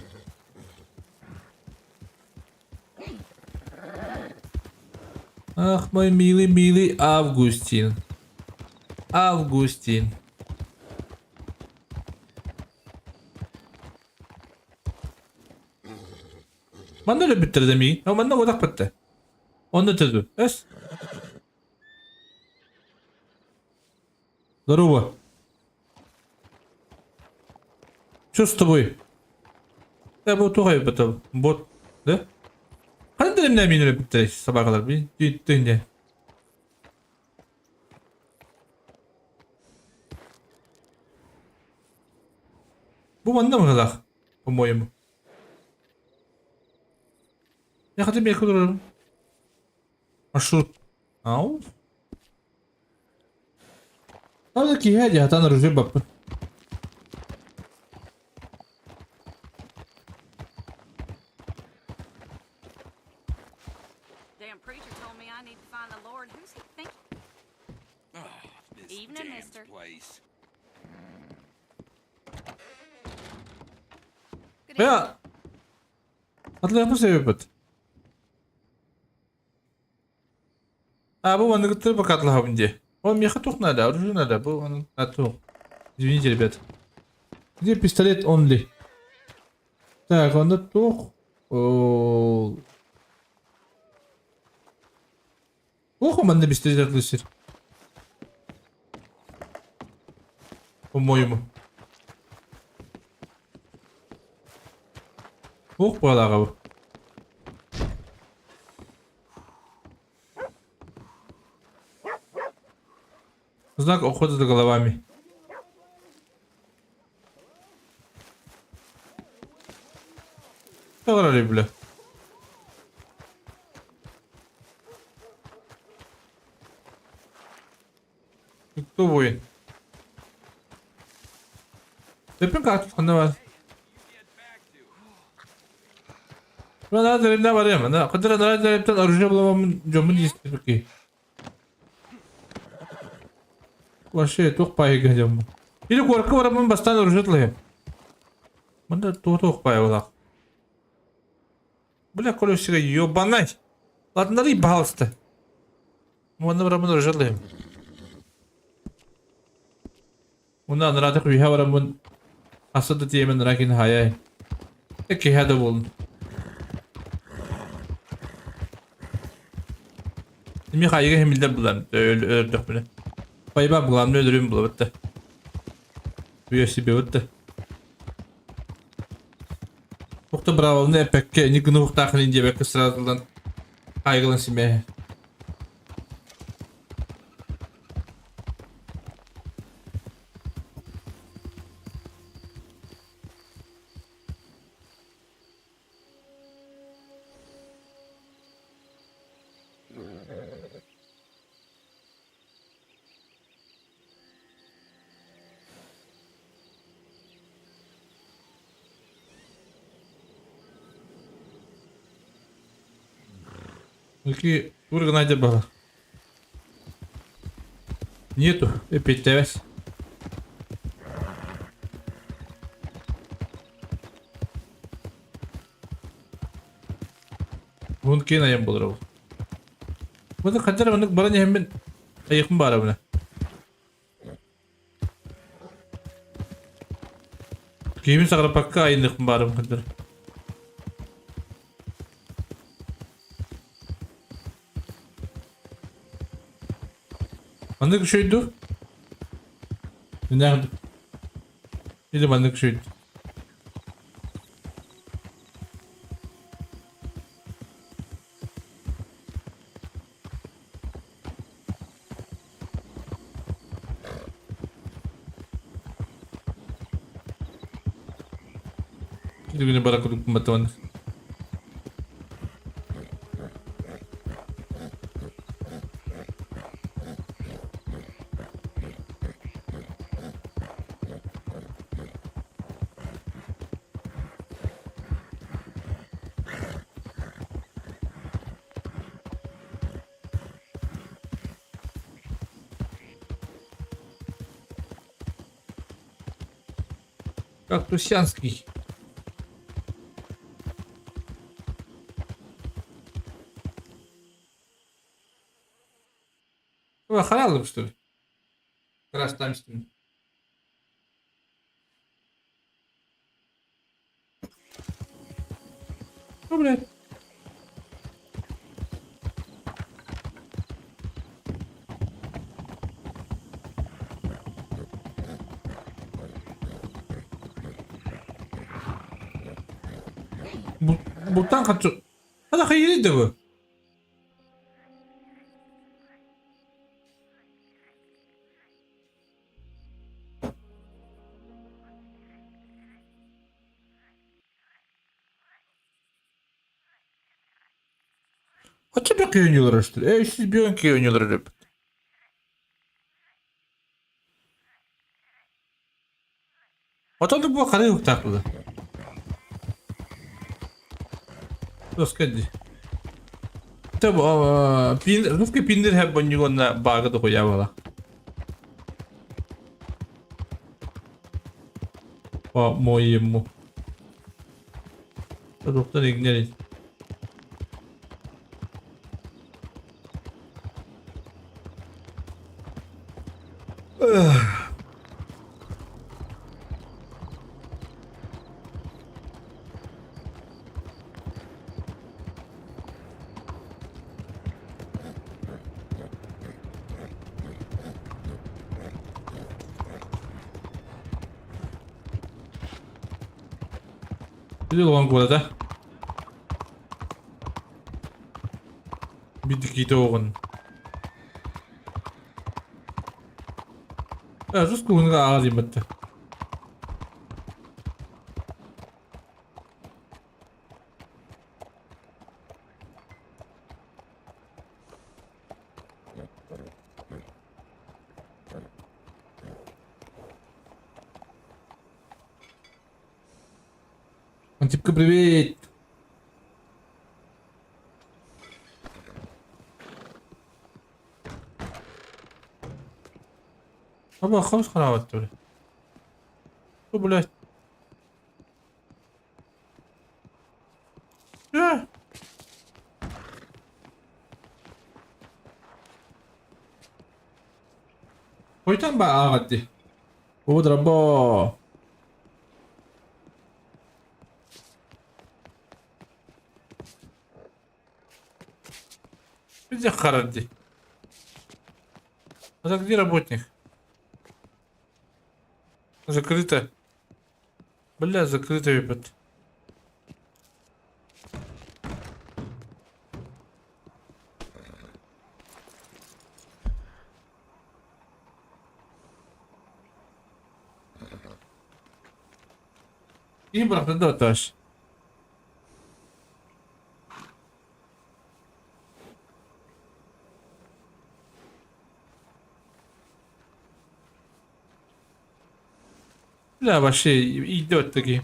Ах, мой милый, милый Августин. Августин. Ben de öyle bitirdim iyi. Ama ben de odak bitti. Он bitirdi. Es. Здорово. Что с тобой? Я был tuhayı bitirdim. Bot. Ne? Hani dedim ne minöre bitti sabah kadar bir düğüttüğünde. Bu bende mi kadar? Bu boyumu. Ne kadar bir yakılırım. Marşrut. Au. Hadi ki hadi hatan rüzgar bakın. Ya. Atlayan bu sebebet. Bu bana götürüp bakatlı havunca. Он мне хатух надо, оружие надо, был он хатух. Извините, ребят. Где пистолет only? Так, он тух. Плохо он на пистолет отлысит. По-моему. Ох, полагал. Знак ухода за головами. var öyle bile. Çıktı bu oyun. Hepin kartı ne var? Ben ne var ya ben. Kadar nereden arıca bulamamın camını istedim ki. Vaşe çok payı geleceğim. Bir korku var ama bastan arıcatlayım. Ben de çok payı ola. Bırak kolosya yiyor bana. Ладно iyi balstı. Ben de buramın arıcatlayım. Ondan rahat bir hava buramın aslında diyemen rakin hayal. Peki hadi bulun. Şimdi hayırı hemilden bulan öldük bile. Bayba bulan öldürüm bulattı. Büyüsü büyüttü. Çok da bravo ne pek ni günü vakti ince belki sıradan kaygılan simeye. Aqui, organize bala. Nito, EPTS. Mungkin ayam bulur o. Bu da kadar manık baranya hemen ayıkım bara buna. Kimin sakra pakka ayınlık bara bu kadar. Mandık şuydu. Nerede? İyi mandık şuydu. Itu gini barakudu pembantuan. Кактусянский. О, халялым, что ли? Как раз там стоит. Ну, блядь. Buradan kaçıyor. Hadi hayır de bu. Açıp bir oynuyorlar işte. Siz bir oyun oynuyorlar hep. Otoda bu kadar yok takılı. Розкажи. Tabi Rıfkı pindir hep banyonla bağı da koyar valla. По-моему. Doktor ignorer. Güzel olan bu arada. Bir dikide oğun. Rus kuğunu ağzıyım bitti. Типка, привет. Аба, хамс қанават төре. Что, блядь? Қойтан ба ағатты. Одра ба. Где Харди? Это где работник? Закрыто. Бля, закрыто, ебать. И брат, да, Таш. Бля, вообще идет таки.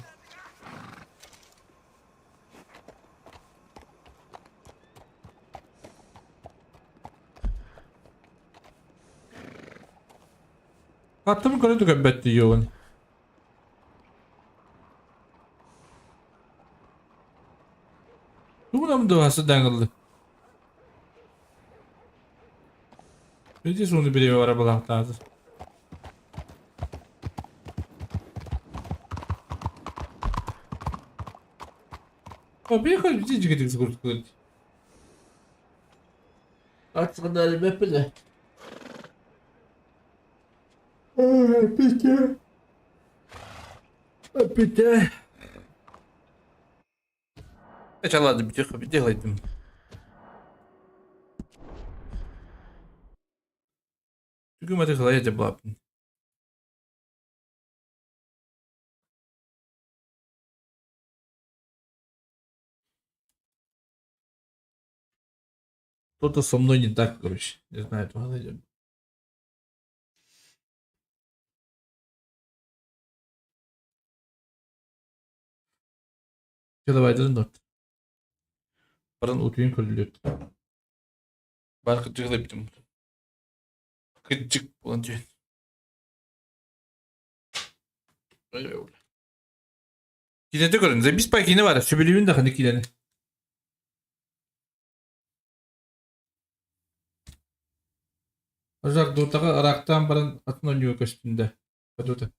А там говорит, как бед ёван. Думам дуасы даңғылды. Өте соны біреу ара балақты азыр. О, бейхал біте жігетік зғырт көрді. Атсығында әлі бәпілі. Пите. Пите. Ладно, тихо, делайте. Тюгüm adı kılaya cevap. Что-то со мной не так, короче. Не знаю, этого найдем. Все, давай, донат. Paran utuyun körülüyor. Ben kıcıkla bittim. Kıcık olan diyor. Öyle öyle. Yine de görün. Biz pek yine var. Sübülüğün de hani kileni. Ocak doğutağı Irak'tan baran atın oynuyor üstünde. Hadi da.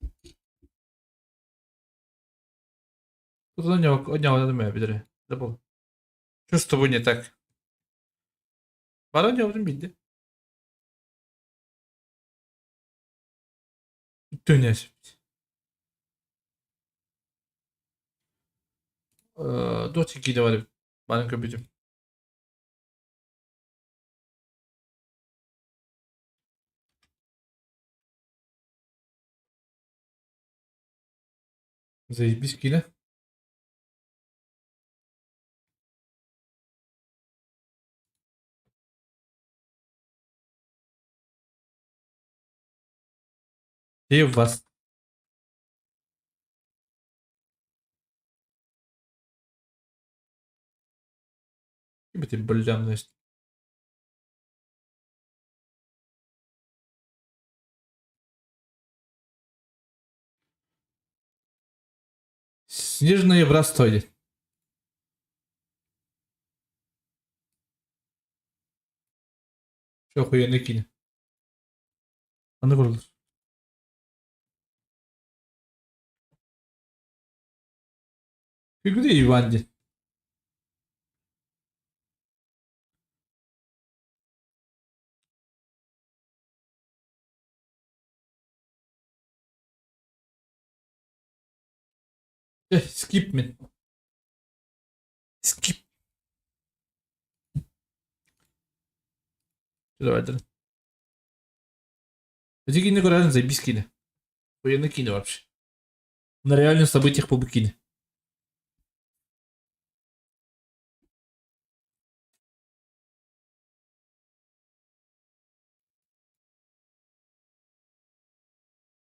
Тут онял мя бедре. Забыл. Что с тобой не так? Бара не вдруг види. Тюнясь. Дотики давали. Маленько видим. Заебись киля. И в вас. Ебать, бальзамность. Снежные в Ростове. Что охуенный кинь? А ну вырвалось. И где Иванди? Skip me. Skip. Давай, давай. Эти кино реально заебись кино. Охуенный кино вообще. На реальных событиях по бикини.